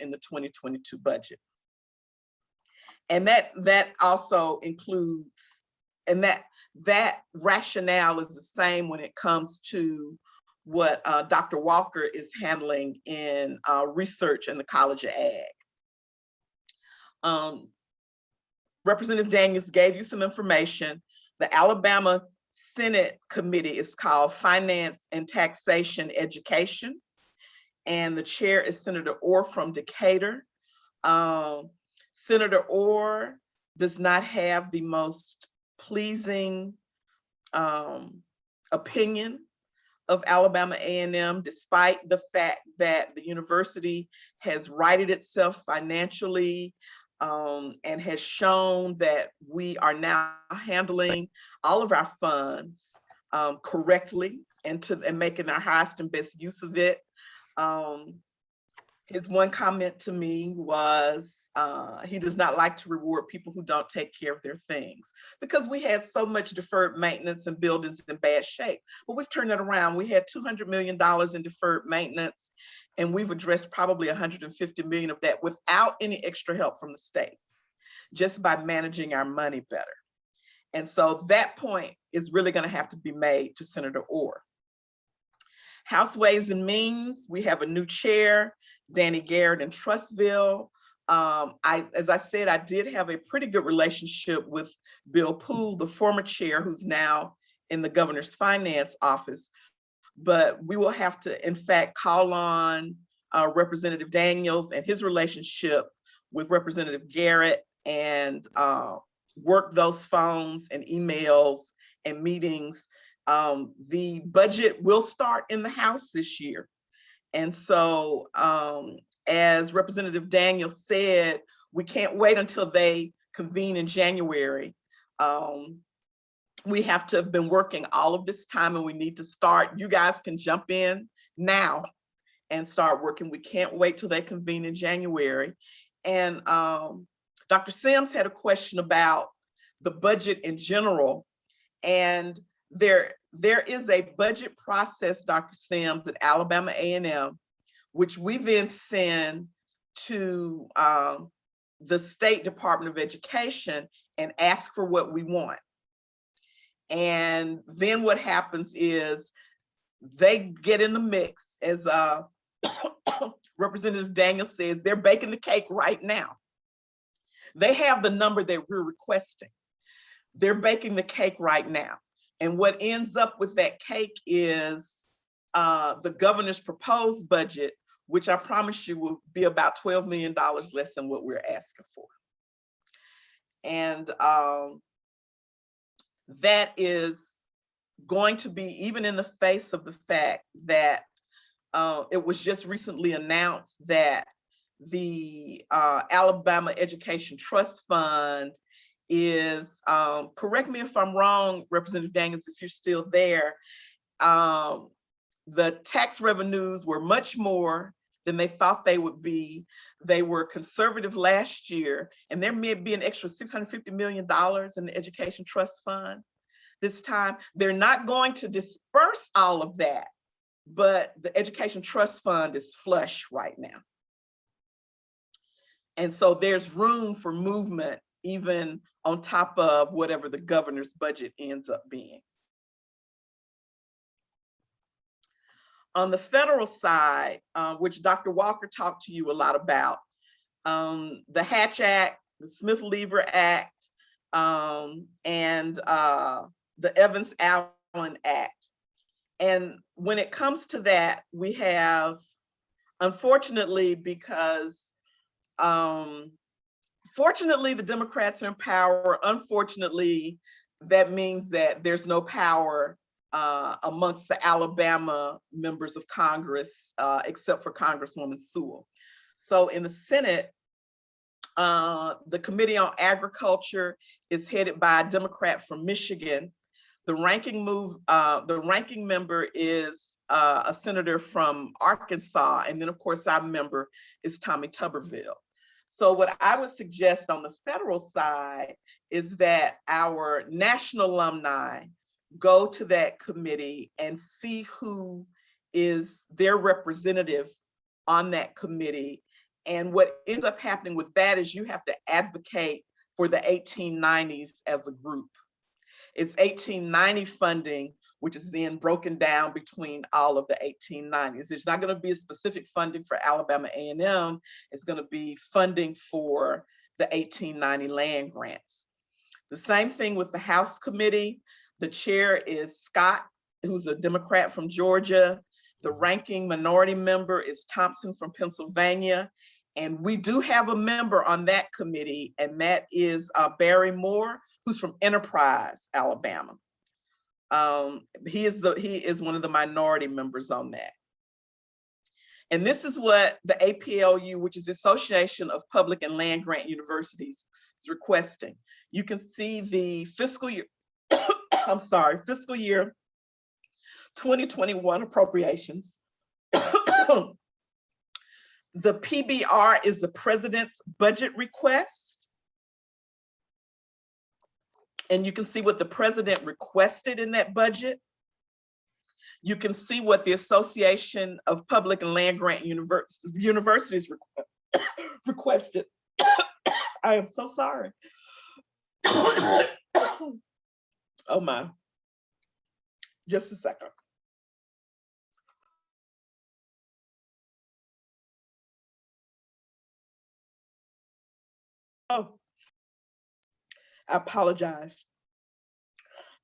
in the 2022 budget. And that also includes, and that rationale is the same when it comes to what Dr. Walker is handling in research in the College of Ag. Representative Daniels gave you some information. The Alabama Senate committee is called Finance and Taxation Education, and the chair is Senator Orr from Decatur. Senator Orr does not have the most pleasing opinion of Alabama A&M, despite the fact that the university has righted itself financially and has shown that we are now handling all of our funds correctly and making our highest and best use of it. His one comment to me was he does not like to reward people who don't take care of their things, because we had so much deferred maintenance and buildings in bad shape. But we've turned that around. We had $200 million in deferred maintenance, and we've addressed probably $150 million of that without any extra help from the state, just by managing our money better. And so that point is really going to have to be made to Senator Orr. House Ways and Means, we have a new chair, Danny Garrett in Trussville. As I said, I did have a pretty good relationship with Bill Poole, the former chair, who's now in the governor's finance office. But we will have to, in fact, call on Representative Daniels and his relationship with Representative Garrett and work those phones and emails and meetings. The budget will start in the House this year. And so, as Representative Daniels said, we can't wait until they convene in January. We have to have been working all of this time, and we need to start. You guys can jump in now and start working. We can't wait till they convene in January. And Dr. Sims had a question about the budget in general. And there is a budget process, Dr. Sims, at Alabama A&M, which we then send to the State Department of Education and ask for what we want. And then what happens is they get in the mix, as Representative Daniels says, they're baking the cake right now. They have the number that we're requesting. They're baking the cake right now. And what ends up with that cake is the governor's proposed budget, which I promise you will be about $12 million less than what we're asking for. And that is going to be, even in the face of the fact that it was just recently announced that the Alabama Education Trust Fund is, correct me if I'm wrong, Representative Daniels, if you're still there, the tax revenues were much more than they thought they would be. They were conservative last year, and there may be an extra $650 million in the Education Trust Fund this time. They're not going to disperse all of that, but the Education Trust Fund is flush right now. And so there's room for movement, even on top of whatever the governor's budget ends up being. On the federal side, which Dr. Walker talked to you a lot about, the Hatch Act, the Smith-Lever Act, and the Evans-Allen Act. And when it comes to that, we have, unfortunately, because fortunately the Democrats are in power, unfortunately that means that there's no power amongst the Alabama members of Congress, except for Congresswoman Sewell. So in the Senate, the Committee on Agriculture is headed by a Democrat from Michigan. The ranking member is a senator from Arkansas, and then of course our member is Tommy Tuberville. So what I would suggest on the federal side is that our national alumni go to that committee and see who is their representative on that committee. And what ends up happening with that is you have to advocate for the 1890s as a group. It's 1890 funding, which is then broken down between all of the 1890s. There's not going to be a specific funding for Alabama A&M. It's going to be funding for the 1890 land grants. The same thing with the House Committee. The chair is Scott, who's a Democrat from Georgia. The ranking minority member is Thompson from Pennsylvania. And we do have a member on that committee, and that is Barry Moore, who's from Enterprise, Alabama. He is one of the minority members on that. And this is what the APLU, which is the Association of Public and Land Grant Universities, is requesting. You can see the fiscal year, fiscal year 2021 appropriations. The PBR is the president's budget request. And you can see what the president requested in that budget. You can see what the Association of Public and Land Grant Universities requested. I am so sorry. Oh my. Just a second. Oh, I apologize.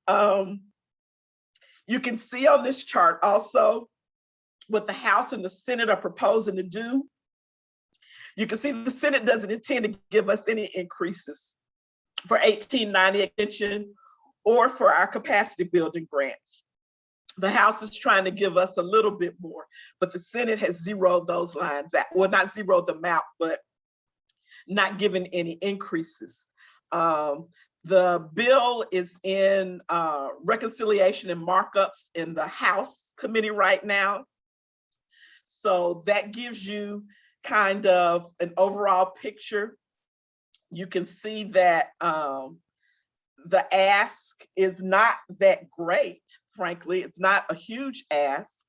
You can see on this chart also what the House and the Senate are proposing to do. You can see the Senate doesn't intend to give us any increases for 1890 extension or for our capacity building grants. The House is trying to give us a little bit more, but the Senate has zeroed those lines out. Well, not zeroed them out, but not given any increases. The bill is in reconciliation and markups in the House committee right now. So that gives you kind of an overall picture. You can see that the ask is not that great, frankly. It's not a huge ask,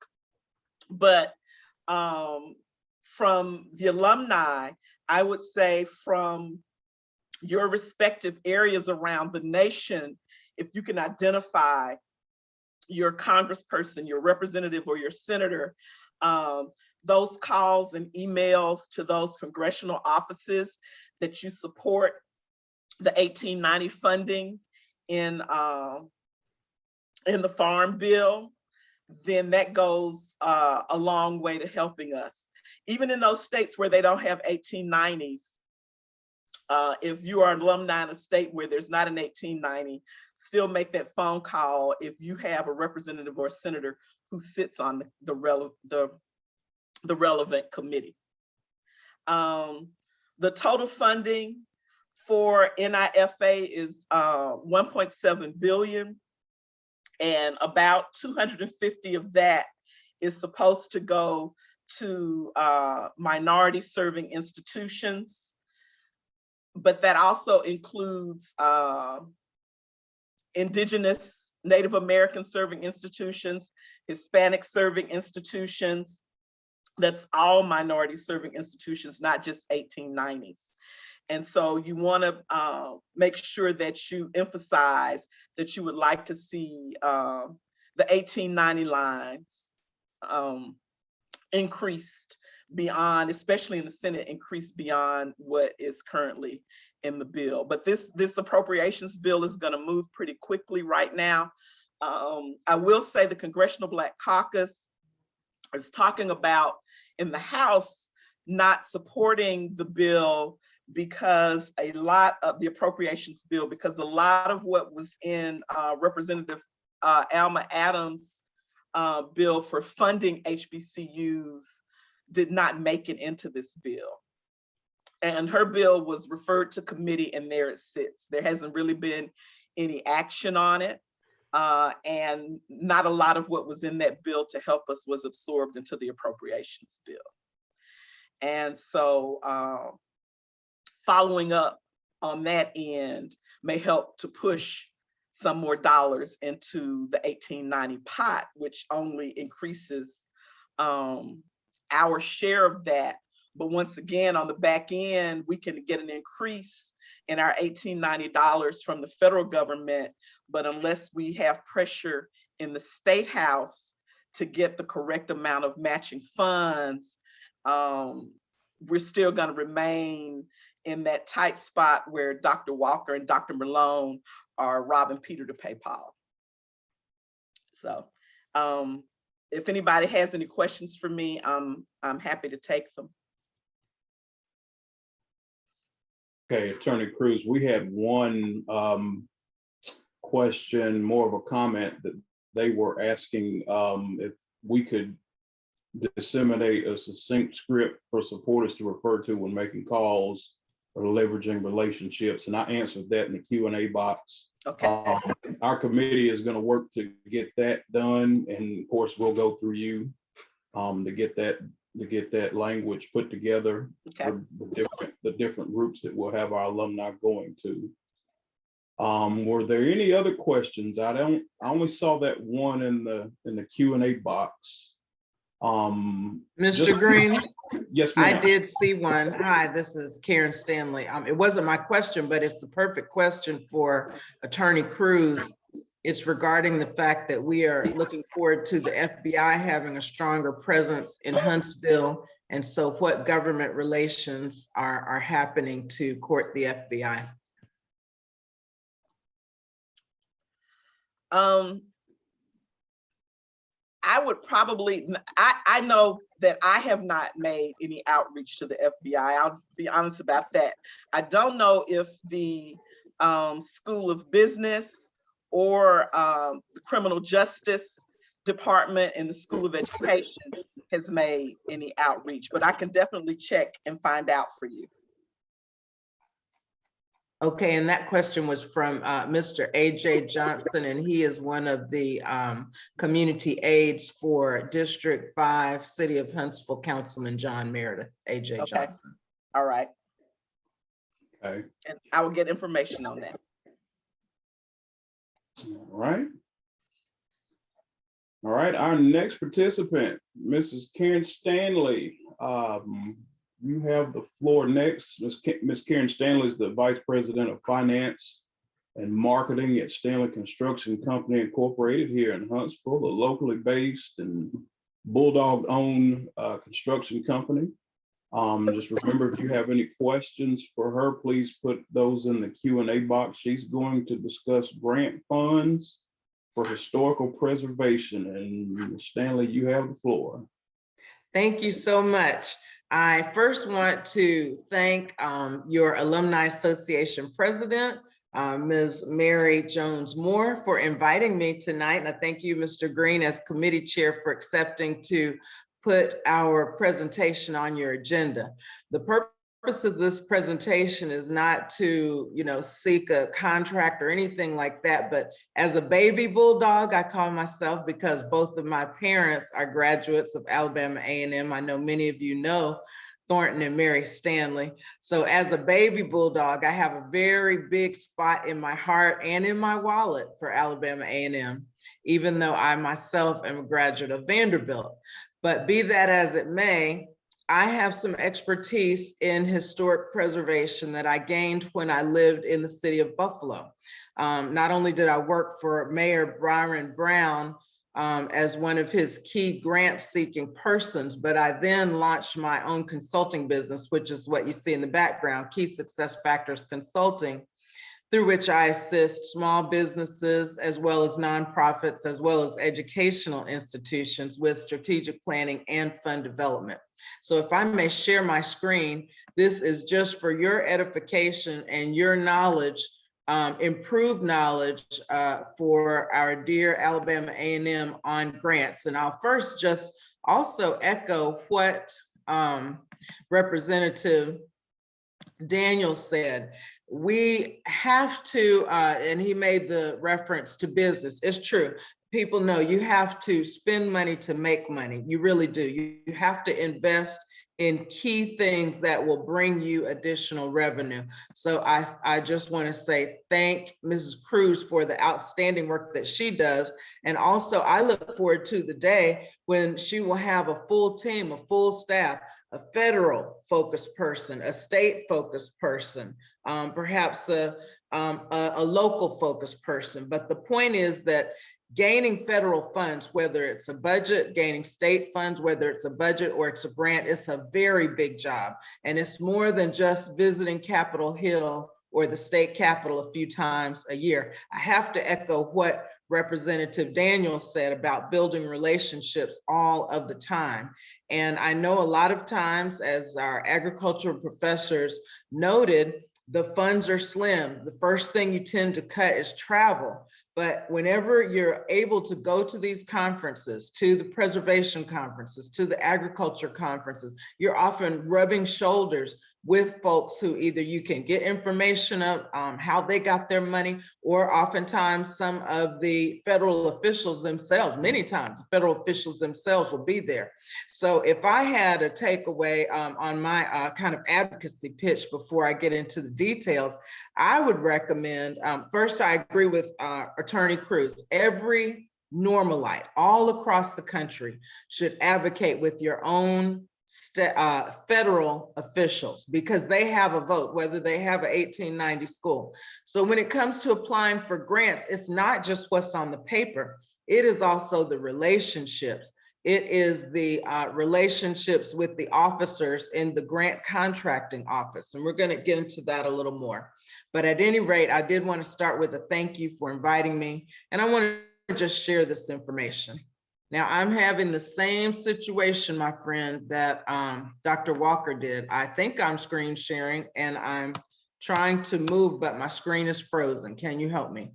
but from the alumni, I would say from your respective areas around the nation, if you can identify your congressperson, your representative, or your senator, those calls and emails to those congressional offices that you support the 1890 funding in the Farm Bill, then that goes a long way to helping us. Even in those states where they don't have 1890s, if you are an alumni in a state where there's not an 1890, still make that phone call if you have a representative or a senator who sits on the relevant committee. The total funding for NIFA is 1.7 billion, and about 250 of that is supposed to go to minority serving institutions, but that also includes Indigenous, Native American serving institutions, Hispanic serving institutions. That's all minority serving institutions, not just 1890s. And so you want to make sure that you emphasize that you would like to see the 1890 lines increased beyond, especially in the Senate, increased beyond what is currently in the bill. But this appropriations bill is going to move pretty quickly right now. I will say the Congressional Black Caucus is talking about in the House not supporting the bill because a lot of the appropriations bill, because a lot of what was in Representative Alma Adams' bill for funding HBCUs did not make it into this bill. And her bill was referred to committee and there it sits. There hasn't really been any action on it. And not a lot of what was in that bill to help us was absorbed into the appropriations bill. And so following up on that end may help to push some more dollars into the 1890 pot, which only increases our share of that. But once again, on the back end, we can get an increase in our $1890 from the federal government. But unless we have pressure in the State House to get the correct amount of matching funds, we're still going to remain in that tight spot where Dr. Walker and Dr. Malone are robbing Peter to pay Paul. So if anybody has any questions for me, I'm happy to take them. Okay, Attorney Cruz, we had one question, more of a comment that they were asking if we could disseminate a succinct script for supporters to refer to when making calls or leveraging relationships. And I answered that in the Q&A box. Okay. Our committee is going to work to get that done. And of course, we'll go through you to get that language put together. Okay. For the different groups that we'll have our alumni going to. Were there any other questions? I only saw that one in the Q&A box. Mr. Green, Yes, ma'am. I did see one. Hi, this is Karen Stanley. It wasn't my question, but it's the perfect question for Attorney Cruz. It's regarding the fact that we are looking forward to the FBI having a stronger presence in Huntsville. And so what government relations are happening to court the FBI? I would probably, I know that I have not made any outreach to the FBI. I'll be honest about that. I don't know if the School of Business or the Criminal Justice Department and the School of Education has made any outreach, but I can definitely check and find out for you. Okay, and that question was from Mr. AJ Johnson, and he is one of the community aides for District 5, City of Huntsville, Councilman John Meredith, AJ Johnson. All right. Okay. And I will get information on that. All right. All right, our next participant, Mrs. Karen Stanley. You have the floor next. Ms. Karen Stanley is the Vice President of Finance and Marketing at Stanley Construction Company Incorporated here in Huntsville, a locally based and Bulldog-owned construction company. Just remember, if you have any questions for her, please put those in the Q&A box. She's going to discuss grant funds for historical preservation. And Ms. Stanley, you have the floor. Thank you so much. I first want to thank your Alumni Association President, Ms. Mary Jones Moore, for inviting me tonight. And I thank you, Mr. Green, as committee chair, for accepting to put our presentation on your agenda. The purpose of this presentation is not to, seek a contract or anything like that, but as a baby Bulldog, I call myself, because both of my parents are graduates of Alabama A&M. I know many of you know Thornton and Mary Stanley. So as a baby Bulldog, I have a very big spot in my heart and in my wallet for Alabama A&M, even though I myself am a graduate of Vanderbilt. But be that as it may, I have some expertise in historic preservation that I gained when I lived in the city of Buffalo. Not only did I work for Mayor Byron Brown as one of his key grant-seeking persons, but I then launched my own consulting business, which is what you see in the background, Key Success Factors Consulting, through which I assist small businesses as well as nonprofits, as well as educational institutions with strategic planning and fund development. So if I may share my screen, this is just for your edification and your knowledge, improved knowledge for our dear Alabama A&M on grants. And I'll first just also echo what Representative Daniel said. We have to, and he made the reference to business. It's true. People know you have to spend money to make money. You really do. You have to invest in key things that will bring you additional revenue. So I just want to say thank Mrs. Cruz for the outstanding work that she does. And also I look forward to the day when she will have a full team, a full staff, a federal focused person, a state focused person, perhaps a local focused person. But the point is that gaining federal funds, whether it's a budget, gaining state funds, whether it's a budget or it's a grant, it's a very big job. And it's more than just visiting Capitol Hill or the state capitol a few times a year. I have to echo what Representative Daniel said about building relationships all of the time. And I know a lot of times, as our agricultural professors noted, the funds are slim. The first thing you tend to cut is travel. But whenever you're able to go to these conferences, to the preservation conferences, to the agriculture conferences, you're often rubbing shoulders with folks who either you can get information of how they got their money, or oftentimes some of the federal officials themselves, many times federal officials themselves will be there. So if I had a takeaway on my kind of advocacy pitch before I get into the details, I would recommend, first, I agree with Attorney Cruz. Every Normalite all across the country should advocate with your own federal officials, because they have a vote, whether they have an 1890 school. So when it comes to applying for grants, it's not just what's on the paper. It is also the relationships. It is the relationships with the officers in the grant contracting office. And we're going to get into that a little more. But at any rate, I did want to start with a thank you for inviting me. And I want to just share this information. Now, I'm having the same situation, my friend, that Dr. Walker did. I think I'm screen sharing and I'm trying to move, but my screen is frozen. Can you help me?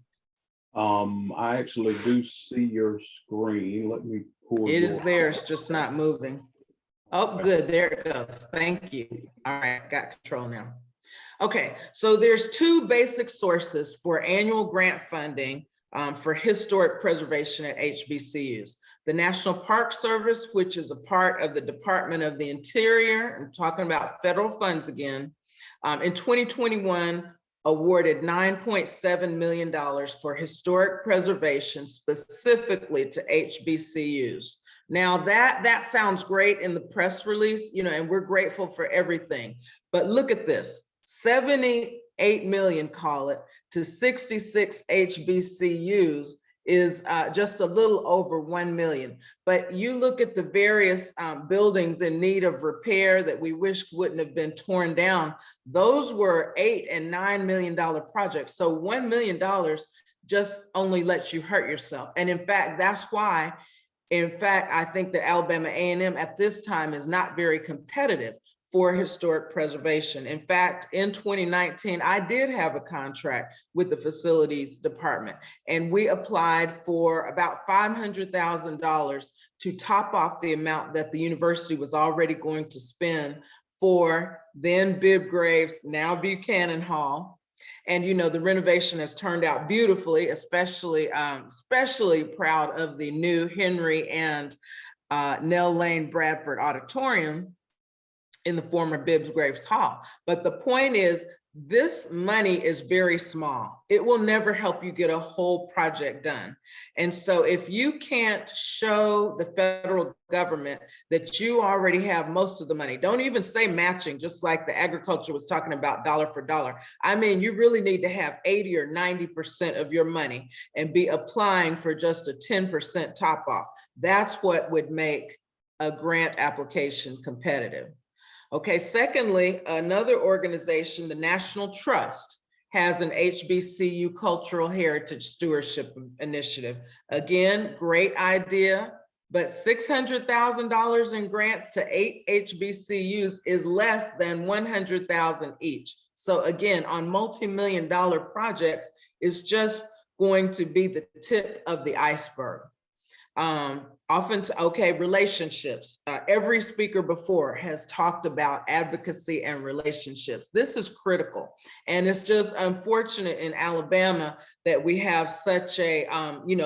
I actually do see your screen. Let me pull It is yours there, up. it's just not moving. Oh, good, there it goes. Thank you. All right, got control now. Okay, so there's two basic sources for annual grant funding for historic preservation at HBCUs. The National Park Service, which is a part of the Department of the Interior, I'm talking about federal funds again, in 2021, awarded $9.7 million for historic preservation specifically to HBCUs. Now that sounds great in the press release, you know, and we're grateful for everything. But look at this, 78 million, call it, to 66 HBCUs is just a little over 1 million. But you look at the various buildings in need of repair that we wish wouldn't have been torn down. Those were $8 and $9 million projects. So $1 million just only lets you hurt yourself. And in fact, that's why, I think that Alabama A&M at this time is not very competitive for historic preservation. In fact, in 2019, I did have a contract with the facilities department, and we applied for about $500,000 to top off the amount that the university was already going to spend for then Bibb Graves, now Buchanan Hall. And you know, the renovation has turned out beautifully, especially proud of the new Henry and Nell Lane Bradford Auditorium in the former Bibb Graves Hall. But the point is, this money is very small. It will never help you get a whole project done. And so if you can't show the federal government that you already have most of the money, don't even say matching, just like the agriculture was talking about dollar for dollar. I mean, you really need to have 80 or 90% of your money and be applying for just a 10% top off. That's what would make a grant application competitive. Okay, secondly, another organization, the National Trust, has an HBCU Cultural Heritage Stewardship Initiative. Again, great idea, but $600,000 in grants to 8 HBCUs is less than $100,000 each. So again, on multi-million-dollar projects, it's just going to be the tip of the iceberg. Relationships. Every speaker before has talked about advocacy and relationships. This is critical. And it's just unfortunate in Alabama that we have such a,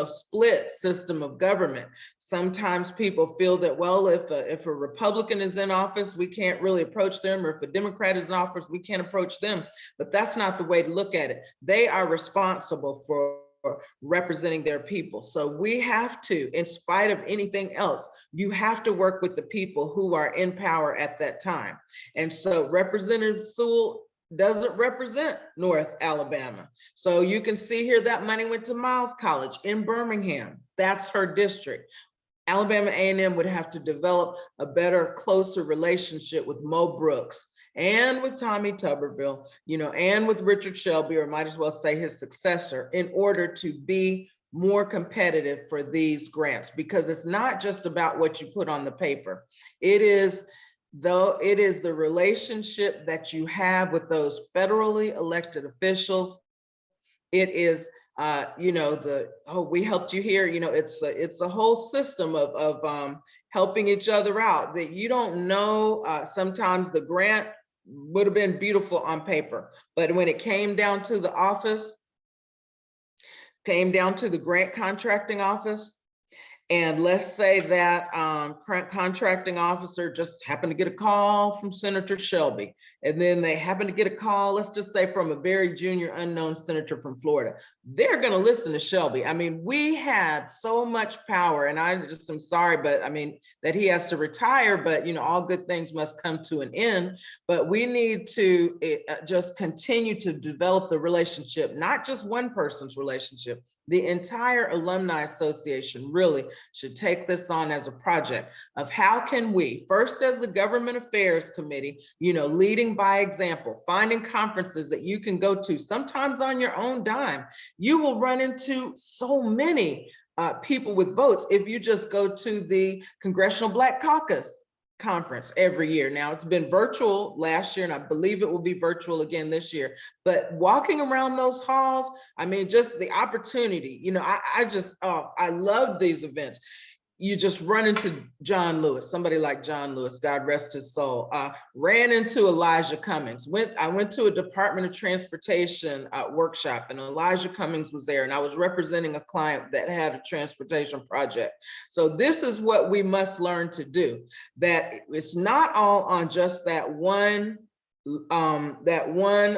split system of government. Sometimes people feel that, well, if a Republican is in office, we can't really approach them, or if a Democrat is in office, we can't approach them. But that's not the way to look at it. They are responsible for representing their people. So we have to, in spite of anything else, you have to work with the people who are in power at that time. And so Representative Sewell doesn't represent North Alabama. So you can see here that money went to Miles College in Birmingham. That's her district. Alabama A&M would have to develop a better, closer relationship with Mo Brooks and with Tommy Tuberville, and with Richard Shelby, or might as well say his successor, in order to be more competitive for these grants, because it's not just about what you put on the paper. It is the relationship that you have with those federally elected officials. It is, we helped you here. It's a whole system of helping each other out that you don't know. Sometimes the grant would have been beautiful on paper, but when it came down to the office, came down to the grant contracting office, and let's say that contracting officer just happened to get a call from Senator Shelby, and then they happen to get a call, let's just say, from a very junior unknown senator from Florida. They're going to listen to Shelby. I mean, we had so much power, and I just am sorry, but I mean, that he has to retire, but all good things must come to an end. But we need to just continue to develop the relationship, not just one person's relationship. The entire Alumni Association really should take this on as a project of how can we, first as the Government Affairs Committee, leading by example, finding conferences that you can go to, sometimes on your own dime. You will run into so many people with votes if you just go to the Congressional Black Caucus conference every year. Now, it's been virtual last year, and I believe it will be virtual again this year. But walking around those halls, I mean, just the opportunity, I love these events. You just run into John Lewis, somebody like John Lewis, God rest his soul. Ran into Elijah Cummings. I went to a Department of Transportation workshop, and Elijah Cummings was there, and I was representing a client that had a transportation project. So this is what we must learn to do, that it's not all on just that one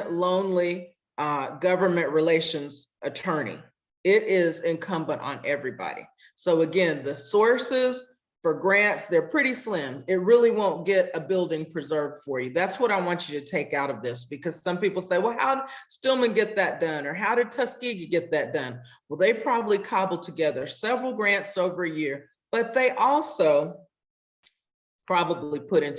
lonely government relations attorney. It is incumbent on everybody. So again, the sources for grants, they're pretty slim. It really won't get a building preserved for you. That's what I want you to take out of this, because some people say, well, how did Stillman get that done? Or how did Tuskegee get that done? Well, they probably cobbled together several grants over a year, but they also probably put in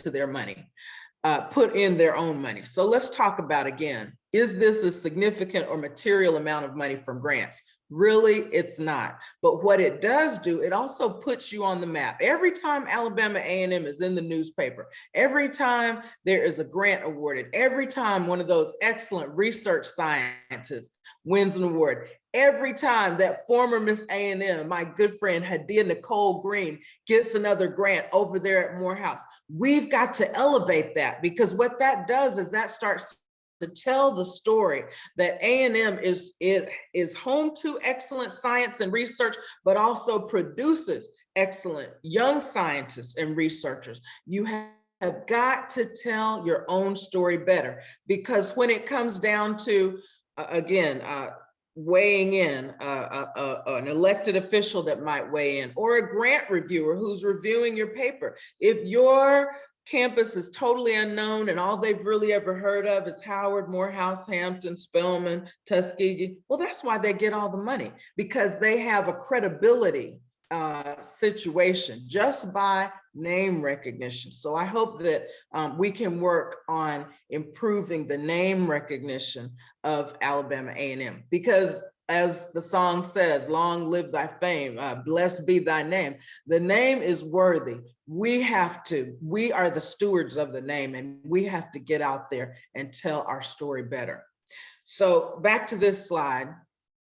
their own money. So let's talk about, again, is this a significant or material amount of money from grants? Really, it's not. But what it does do, it also puts you on the map. Every time Alabama A&M is in the newspaper, every time there is a grant awarded, every time one of those excellent research scientists wins an award, every time that former Miss A&M, my good friend Hadia Nicole Green, gets another grant over there at Morehouse, we've got to elevate that, because what that does is that starts to tell the story that A&M is home to excellent science and research, but also produces excellent young scientists and researchers. You have got to tell your own story better, because when it comes down to, weighing in, an elected official that might weigh in, or a grant reviewer who's reviewing your paper, if your campus is totally unknown and all they've really ever heard of is Howard, Morehouse, Hampton, Spelman, Tuskegee, well, that's why they get all the money, because they have a credibility situation just by name recognition. So I hope that we can work on improving the name recognition of Alabama A&M, because as the song says, long live thy fame, blessed be thy name. The name is worthy. We are the stewards of the name, and we have to get out there and tell our story better. So back to this slide.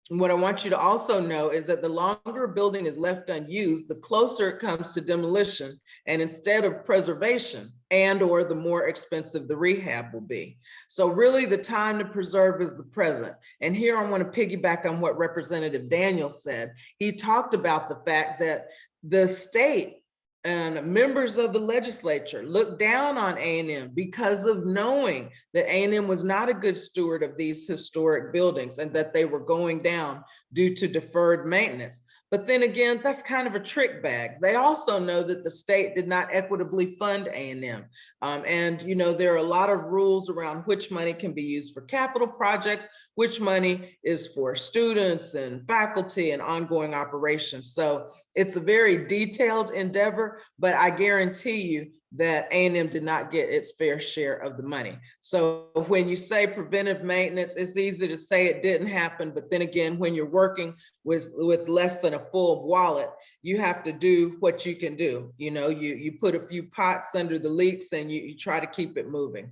What I want you to also know is that the longer a building is left unused, the closer it comes to demolition, and instead of preservation, or the more expensive the rehab will be. So really the time to preserve is the present. And here I want to piggyback on what Representative Daniels said. He talked about the fact that the state and members of the legislature looked down on A&M because of knowing that A&M was not a good steward of these historic buildings and that they were going down due to deferred maintenance. But then again, that's kind of a trick bag. They also know that the state did not equitably fund A&M. And you know, there are a lot of rules around which money can be used for capital projects, which money is for students and faculty and ongoing operations. So it's a very detailed endeavor, but I guarantee you that A&M did not get its fair share of the money. So when you say preventive maintenance, it's easy to say it didn't happen, but then again, when you're working with less than a full wallet, you have to do what you can do. You know, you put a few pots under the leaks and you try to keep it moving.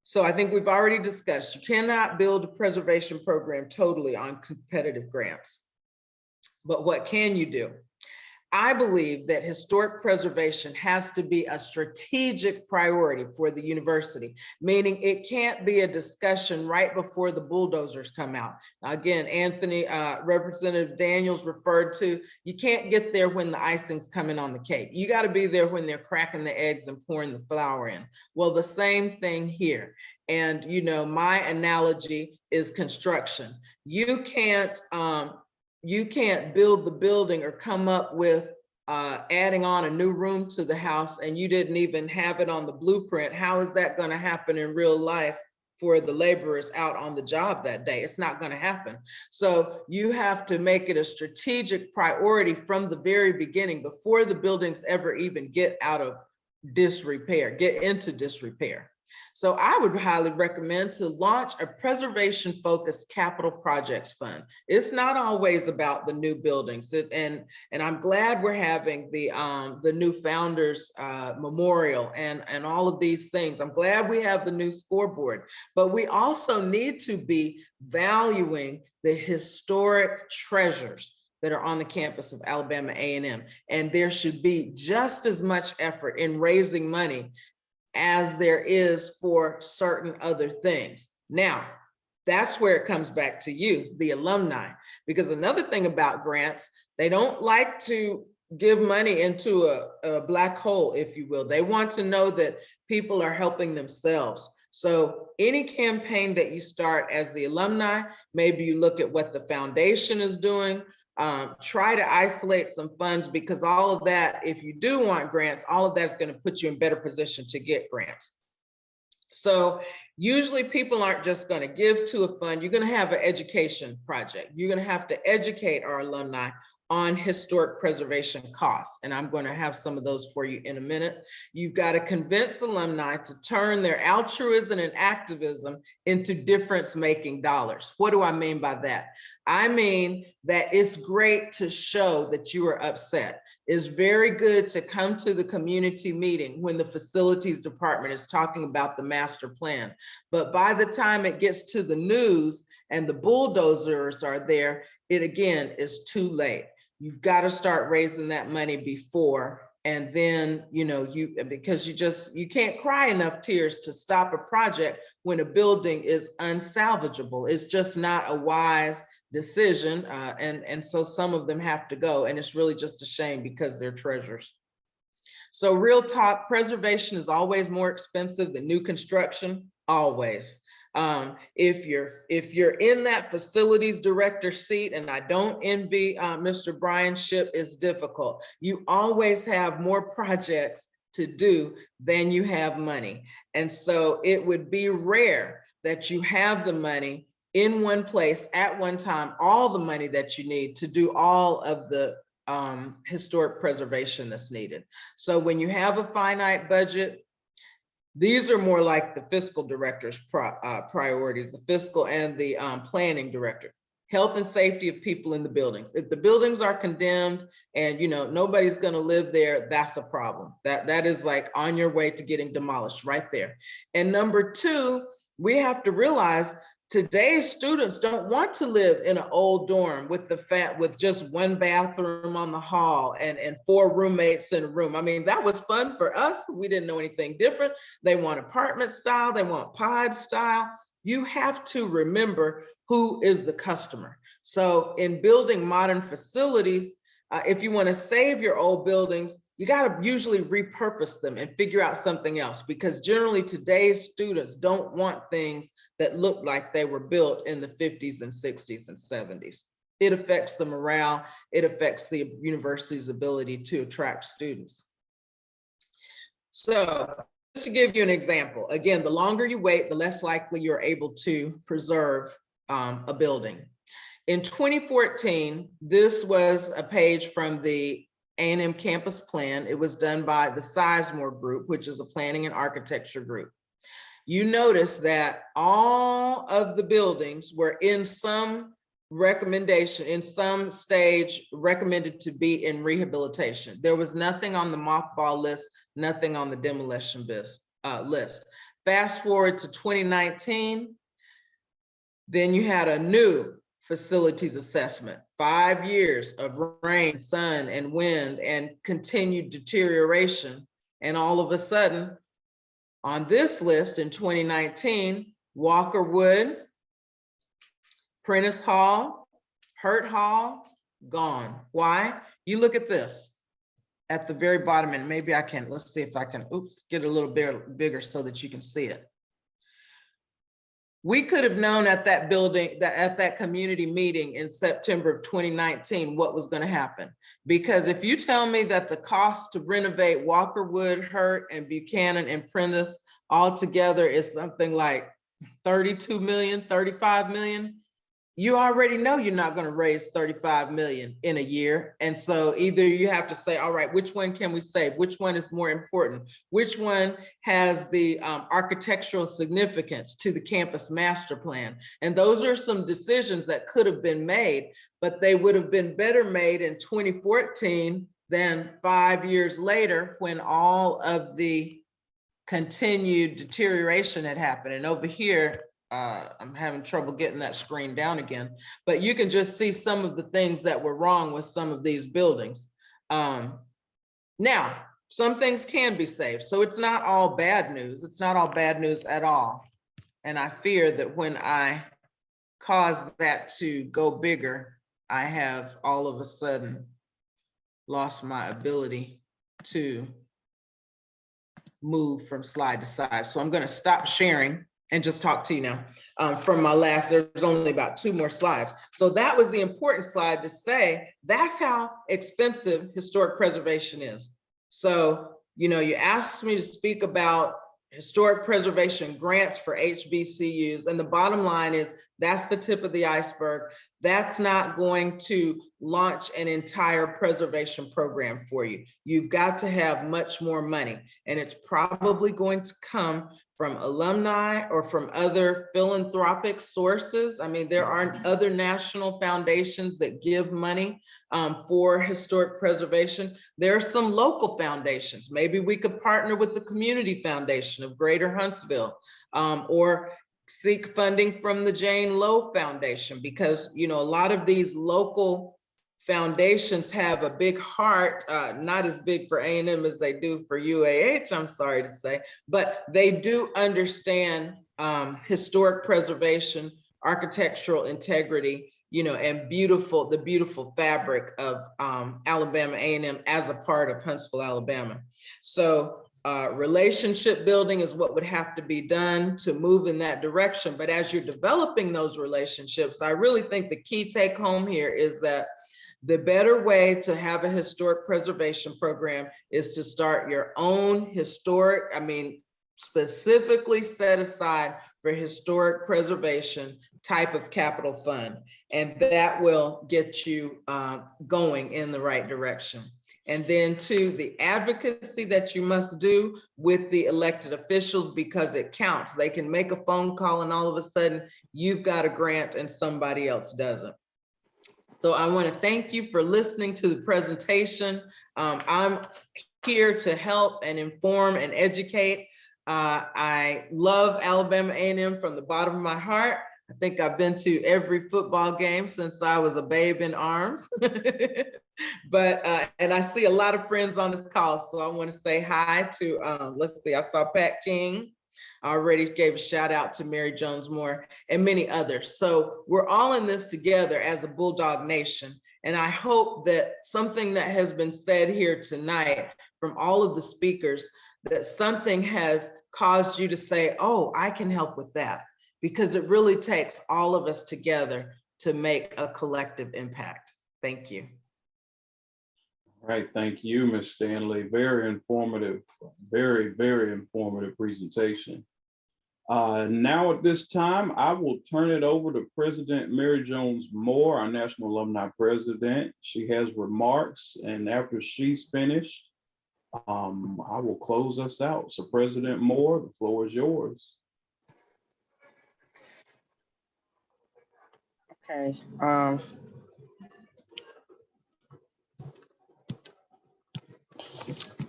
So I think we've already discussed, you cannot build a preservation program totally on competitive grants. But what can you do? I believe that historic preservation has to be a strategic priority for the university, meaning it can't be a discussion right before the bulldozers come out. Again, Representative Daniels referred to, you can't get there when the icing's coming on the cake. You got to be there when they're cracking the eggs and pouring the flour in. Well, the same thing here. And, you know, my analogy is construction. You can't build the building or come up with adding on a new room to the house and you didn't even have it on the blueprint. How is that going to happen in real life for the laborers out on the job that day? It's not going to happen. So you have to make it a strategic priority from the very beginning, before the buildings ever even get into disrepair. So I would highly recommend to launch a preservation-focused capital projects fund. It's not always about the new buildings, and I'm glad we're having the new founders memorial and all of these things. I'm glad we have the new scoreboard, but we also need to be valuing the historic treasures that are on the campus of Alabama A&M, and there should be just as much effort in raising money as there is for certain other things. Now, that's where it comes back to you, the alumni, because another thing about grants, they don't like to give money into a black hole, if you will. They want to know that people are helping themselves. So any campaign that you start as the alumni, maybe you look at what the foundation is doing, try to isolate some funds, because all of that, if you do want grants, all of that's going to put you in better position to get grants. So usually people aren't just going to give to a fund. You're going to have an education project. You're going to have to educate our alumni on historic preservation costs. And I'm going to have some of those for you in a minute. You've got to convince alumni to turn their altruism and activism into difference-making dollars. What do I mean by that? I mean that it's great to show that you are upset. It's very good to come to the community meeting when the facilities department is talking about the master plan. But by the time it gets to the news and the bulldozers are there, it again is too late. You've got to start raising that money before, and then, you know, because you can't cry enough tears to stop a project when a building is unsalvageable. It's just not a wise decision. And so some of them have to go, and it's really just a shame because they're treasures. So real talk, preservation is always more expensive than new construction, always. If you're in that facilities director seat, and I don't envy Mr. Brian Shipp, it's difficult. You always have more projects to do than you have money. And so it would be rare that you have the money in one place at one time, all the money that you need to do all of the historic preservation that's needed. So when you have a finite budget, these are more like the fiscal director's priorities, the fiscal and the planning director. Health and safety of people in the buildings. If the buildings are condemned and nobody's gonna live there, that's a problem. That is like on your way to getting demolished right there. And number two, we have to realize today's students don't want to live in an old dorm with just one bathroom on the hall and 4 roommates in a room. I mean, that was fun for us. We didn't know anything different. They want apartment style, they want pod style. You have to remember who is the customer. So in building modern facilities, if you want to save your old buildings, you got to usually repurpose them and figure out something else, because generally today's students don't want things that look like they were built in the 50s and 60s and 70s. It affects the morale. It affects the university's ability to attract students. So just to give you an example, again, the longer you wait, the less likely you're able to preserve a building. In 2014, this was a page from the A&M campus plan. It was done by the Sizemore Group, which is a planning and architecture group. You notice that all of the buildings were in some recommendation, in some stage recommended to be in rehabilitation. There was nothing on the mothball list, nothing on the demolition list. Fast forward to 2019, then you had a new facilities assessment, 5 years of rain, sun, and wind, and continued deterioration. And all of a sudden, on this list in 2019, Walker Wood, Prentice Hall, Hurt Hall, gone. Why? You look at this at the very bottom, and maybe I can, let's see if I can, get a little bigger so that you can see it. We could have known at that building, at that community meeting in September of 2019, what was going to happen. Because if you tell me that the cost to renovate Walker Wood, Hurt, and Buchanan and Prentice all together is something like 32 million, 35 million, you already know you're not going to raise 35 million in a year. And so either you have to say, all right, which one can we save? Which one is more important? Which one has the architectural significance to the campus master plan? And those are some decisions that could have been made, but they would have been better made in 2014 than 5 years later, when all of the continued deterioration had happened. And over here, I'm having trouble getting that screen down again, but you can just see some of the things that were wrong with some of these buildings. Now, some things can be saved, so it's not all bad news. It's not all bad news at all. And I fear that when I cause that to go bigger, I have all of a sudden lost my ability to move from slide to side. So I'm going to stop sharing and just talk to you now. From my last, there's only about 2 more slides. So that was the important slide to say, that's how expensive historic preservation is. So, you asked me to speak about historic preservation grants for HBCUs. And the bottom line is, that's the tip of the iceberg. That's not going to launch an entire preservation program for you. You've got to have much more money. And it's probably going to come from alumni or from other philanthropic sources. I mean, there aren't other national foundations that give money for historic preservation. There are some local foundations. Maybe we could partner with the Community Foundation of Greater Huntsville, or seek funding from the Jane Lowe Foundation, because a lot of these local foundations have a big heart, not as big for A&M as they do for UAH, I'm sorry to say, but they do understand historic preservation, architectural integrity, and the beautiful fabric of Alabama A&M as a part of Huntsville, Alabama. So relationship building is what would have to be done to move in that direction. But as you're developing those relationships, I really think the key take home here is that the better way to have a historic preservation program is to start your own specifically set aside for historic preservation type of capital fund. And that will get you going in the right direction. And then two, the advocacy that you must do with the elected officials, because it counts. They can make a phone call and all of a sudden you've got a grant and somebody else doesn't. So I want to thank you for listening to the presentation. I'm here to help and inform and educate. I love Alabama A&M from the bottom of my heart. I think I've been to every football game since I was a babe in arms. But, and I see a lot of friends on this call, so I want to say hi to, let's see, I saw Pat King. I already gave a shout out to Mary Jones Moore and many others. So we're all in this together as a Bulldog Nation. And I hope that something that has been said here tonight from all of the speakers, that something has caused you to say, oh, I can help with that. Because it really takes all of us together to make a collective impact. Thank you. All right, thank you, Ms. Stanley. Very informative, very, very informative presentation. Now at this time, I will turn it over to President Mary Jones Moore, our National Alumni President. She has remarks, and after she's finished, I will close us out. So President Moore, the floor is yours. Okay.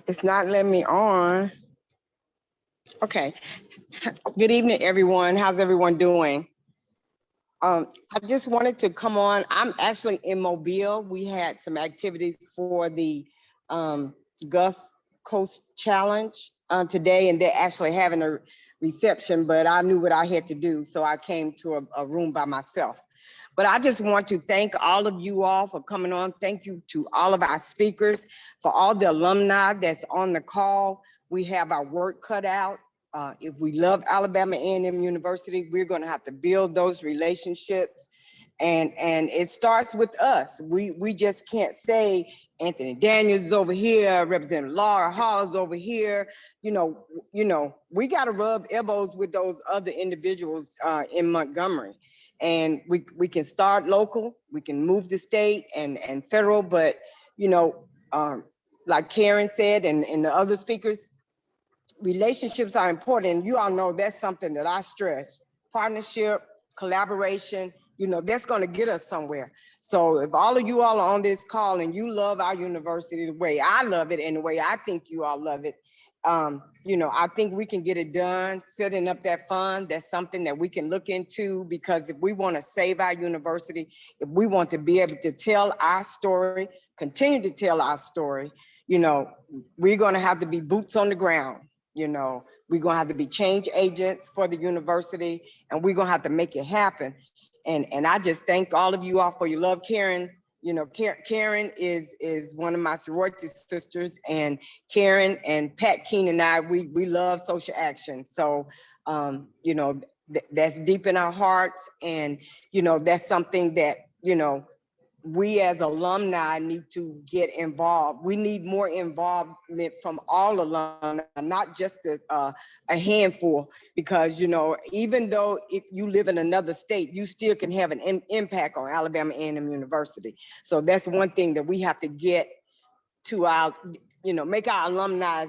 It's not letting me on. Okay. Good evening, everyone. How's everyone doing? I just wanted to come on. I'm actually in Mobile. We had some activities for the Gulf Coast Challenge today, and they're actually having a reception, but I knew what I had to do, so I came to a room by myself. But I just want to thank all of you all for coming on. Thank you to all of our speakers, for all the alumni that's on the call. We have our work cut out. If we love Alabama A&M University, we're going to have to build those relationships. And it starts with us. We just can't say Anthony Daniels is over here, Representative Laura Hall is over here. You know, we got to rub elbows with those other individuals in Montgomery. And we can start local, we can move to state and federal, but you know, like Karen said and the other speakers, relationships are important. You all know that's something that I stress. Partnership, collaboration, you know, that's going to get us somewhere. So if all of you all are on this call and you love our university the way I love it and the way I think you all love it, you know, I think we can get it done, setting up that fund. That's something that we can look into, because if we want to save our university, if we want to be able to tell our story, continue to tell our story, you know, we're going to have to be boots on the ground. You know, we're going to have to be change agents for the university, and we're going to have to make it happen. And I just thank all of you all for your love. Karen, you know, Karen is one of my sorority sisters, and Karen and Pat Keen and I, we love social action. So, you know, that's deep in our hearts. And, you know, that's something that, you know, we as alumni need to get involved. We need more involvement from all alumni, not just a handful, because, you know, even though if you live in another state, you still can have an impact on Alabama A&M University. So that's one thing that we have to get to our, you know, make our alumni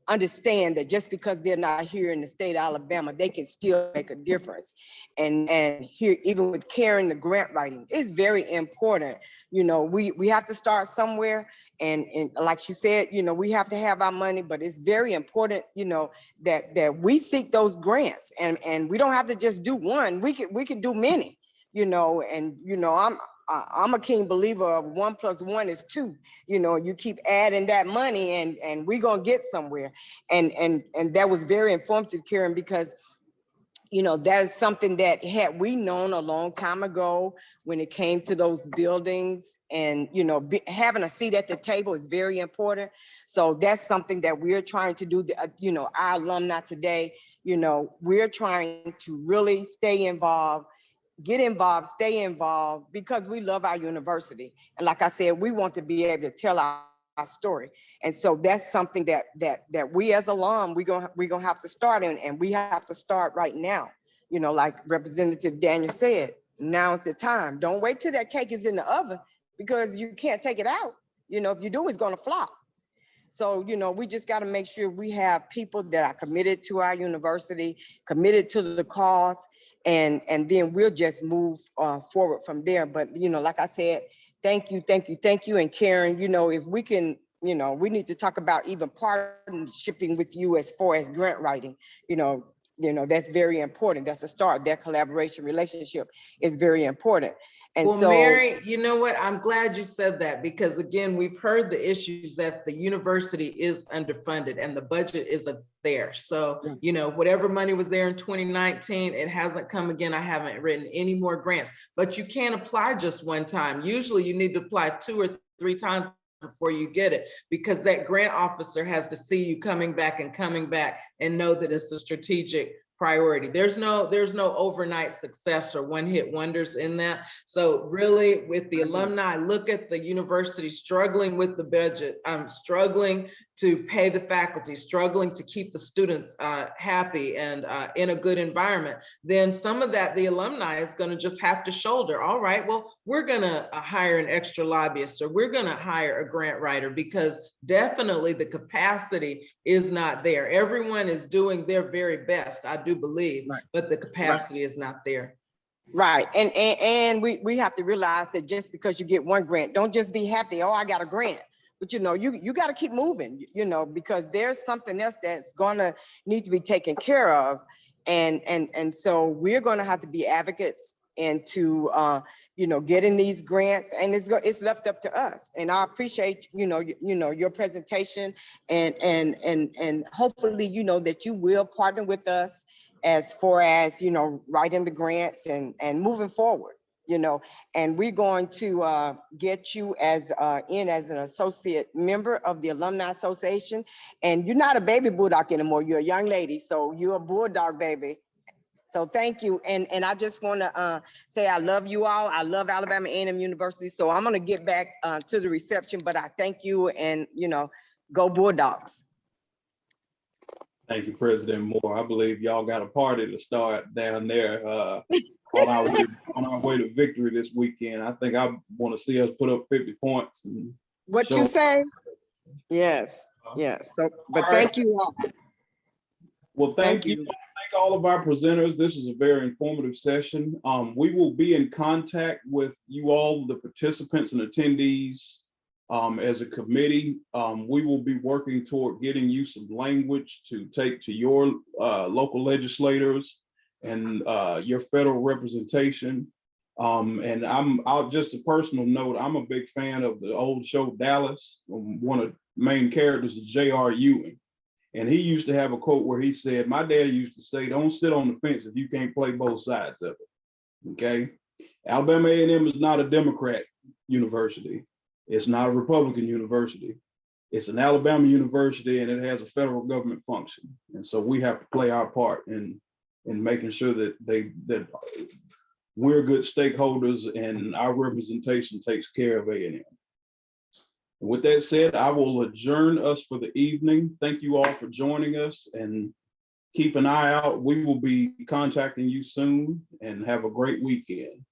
understand that just because they're not here in the state of Alabama, they can still make a difference. And here, even with Karen, the grant writing is very important. You know, we have to start somewhere, and like she said, you know, we have to have our money, but it's very important, you know, that we seek those grants, and we don't have to just do one. We can do many, you know, and you know, I'm a keen believer of 1 + 1 is 2. You know, you keep adding that money, and we're gonna get somewhere. And that was very informative, Karen, because you know, that is something that had we known a long time ago when it came to those buildings, and you know, having a seat at the table is very important. So that's something that we're trying to do. You know, our alumni today, you know, we're trying to really stay involved. Get involved, stay involved, because we love our university. And like I said, we want to be able to tell our story. And so that's something that we as alum, we're gonna have to start in, and we have to start right now. like Representative Daniel said, now's the time. Don't wait till that cake is in the oven because you can't take it out. If you do, it's gonna flop. So, we just got to make sure we have people that are committed to our university, committed to the cause, and then we'll just move forward from there. But, like I said, thank you. And Karen, if we can, we need to talk about even partnershiping with you as far as grant writing, that's very important. That's a start. That collaboration relationship is very important. And Well, so, Mary, you know what? I'm glad you said that because again, we've heard the issues that the university is underfunded and the budget isn't there. So, whatever money was there in 2019, it hasn't come again. I haven't written any more grants, but you can't apply just one time. Usually you need to apply 2 or 3 times before you get it, because that grant officer has to see you coming back and know that it's a strategic priority. There's no overnight success or one-hit wonders in that. So really with the alumni, look at the university struggling with the budget, struggling to pay the faculty, struggling to keep the students happy and in a good environment, then some of that the alumni is going to just have to shoulder. All right, well, we're going to hire an extra lobbyist, or we're going to hire a grant writer, because definitely the capacity is not there. Everyone is doing their very best, I do believe, but the capacity is not there. Right. And we have to realize that just because you get one grant, don't just be happy, oh, I got a grant. But you got to keep moving, because there's something else that's gonna need to be taken care of. And so we're gonna have to be advocates into getting these grants, and it's left up to us. And I appreciate your presentation, and hopefully that you will partner with us as far as writing the grants and moving forward. And we're going to get you as an associate member of the Alumni Association. And you're not a baby bulldog anymore. You're a young lady, so you're a bulldog baby. So thank you. And I just want to say I love you all. I love Alabama A&M University. So I'm going to get back to the reception, but I thank you, and go Bulldogs. Thank you, President Moore. I believe y'all got a party to start down there on our way to victory this weekend. I think I want to see us put up 50 points. And what you say? Yes. So, but thank you all. Well, thank you. Thank all of our presenters. This was a very informative session. We will be in contact with you all, the participants and attendees. As a committee, we will be working toward getting you some language to take to your local legislators and your federal representation. And I'll just a personal note, I'm a big fan of the old show Dallas. One of the main characters is J.R. Ewing. And he used to have a quote where he said, my dad used to say, don't sit on the fence if you can't play both sides of it. Okay. Alabama A&M is not a Democrat university. It's not a Republican university. It's an Alabama university, and it has a federal government function. And so we have to play our part in making sure that we're good stakeholders and our representation takes care of A&M. With that said, I will adjourn us for the evening. Thank you all for joining us, and keep an eye out. We will be contacting you soon, and have a great weekend.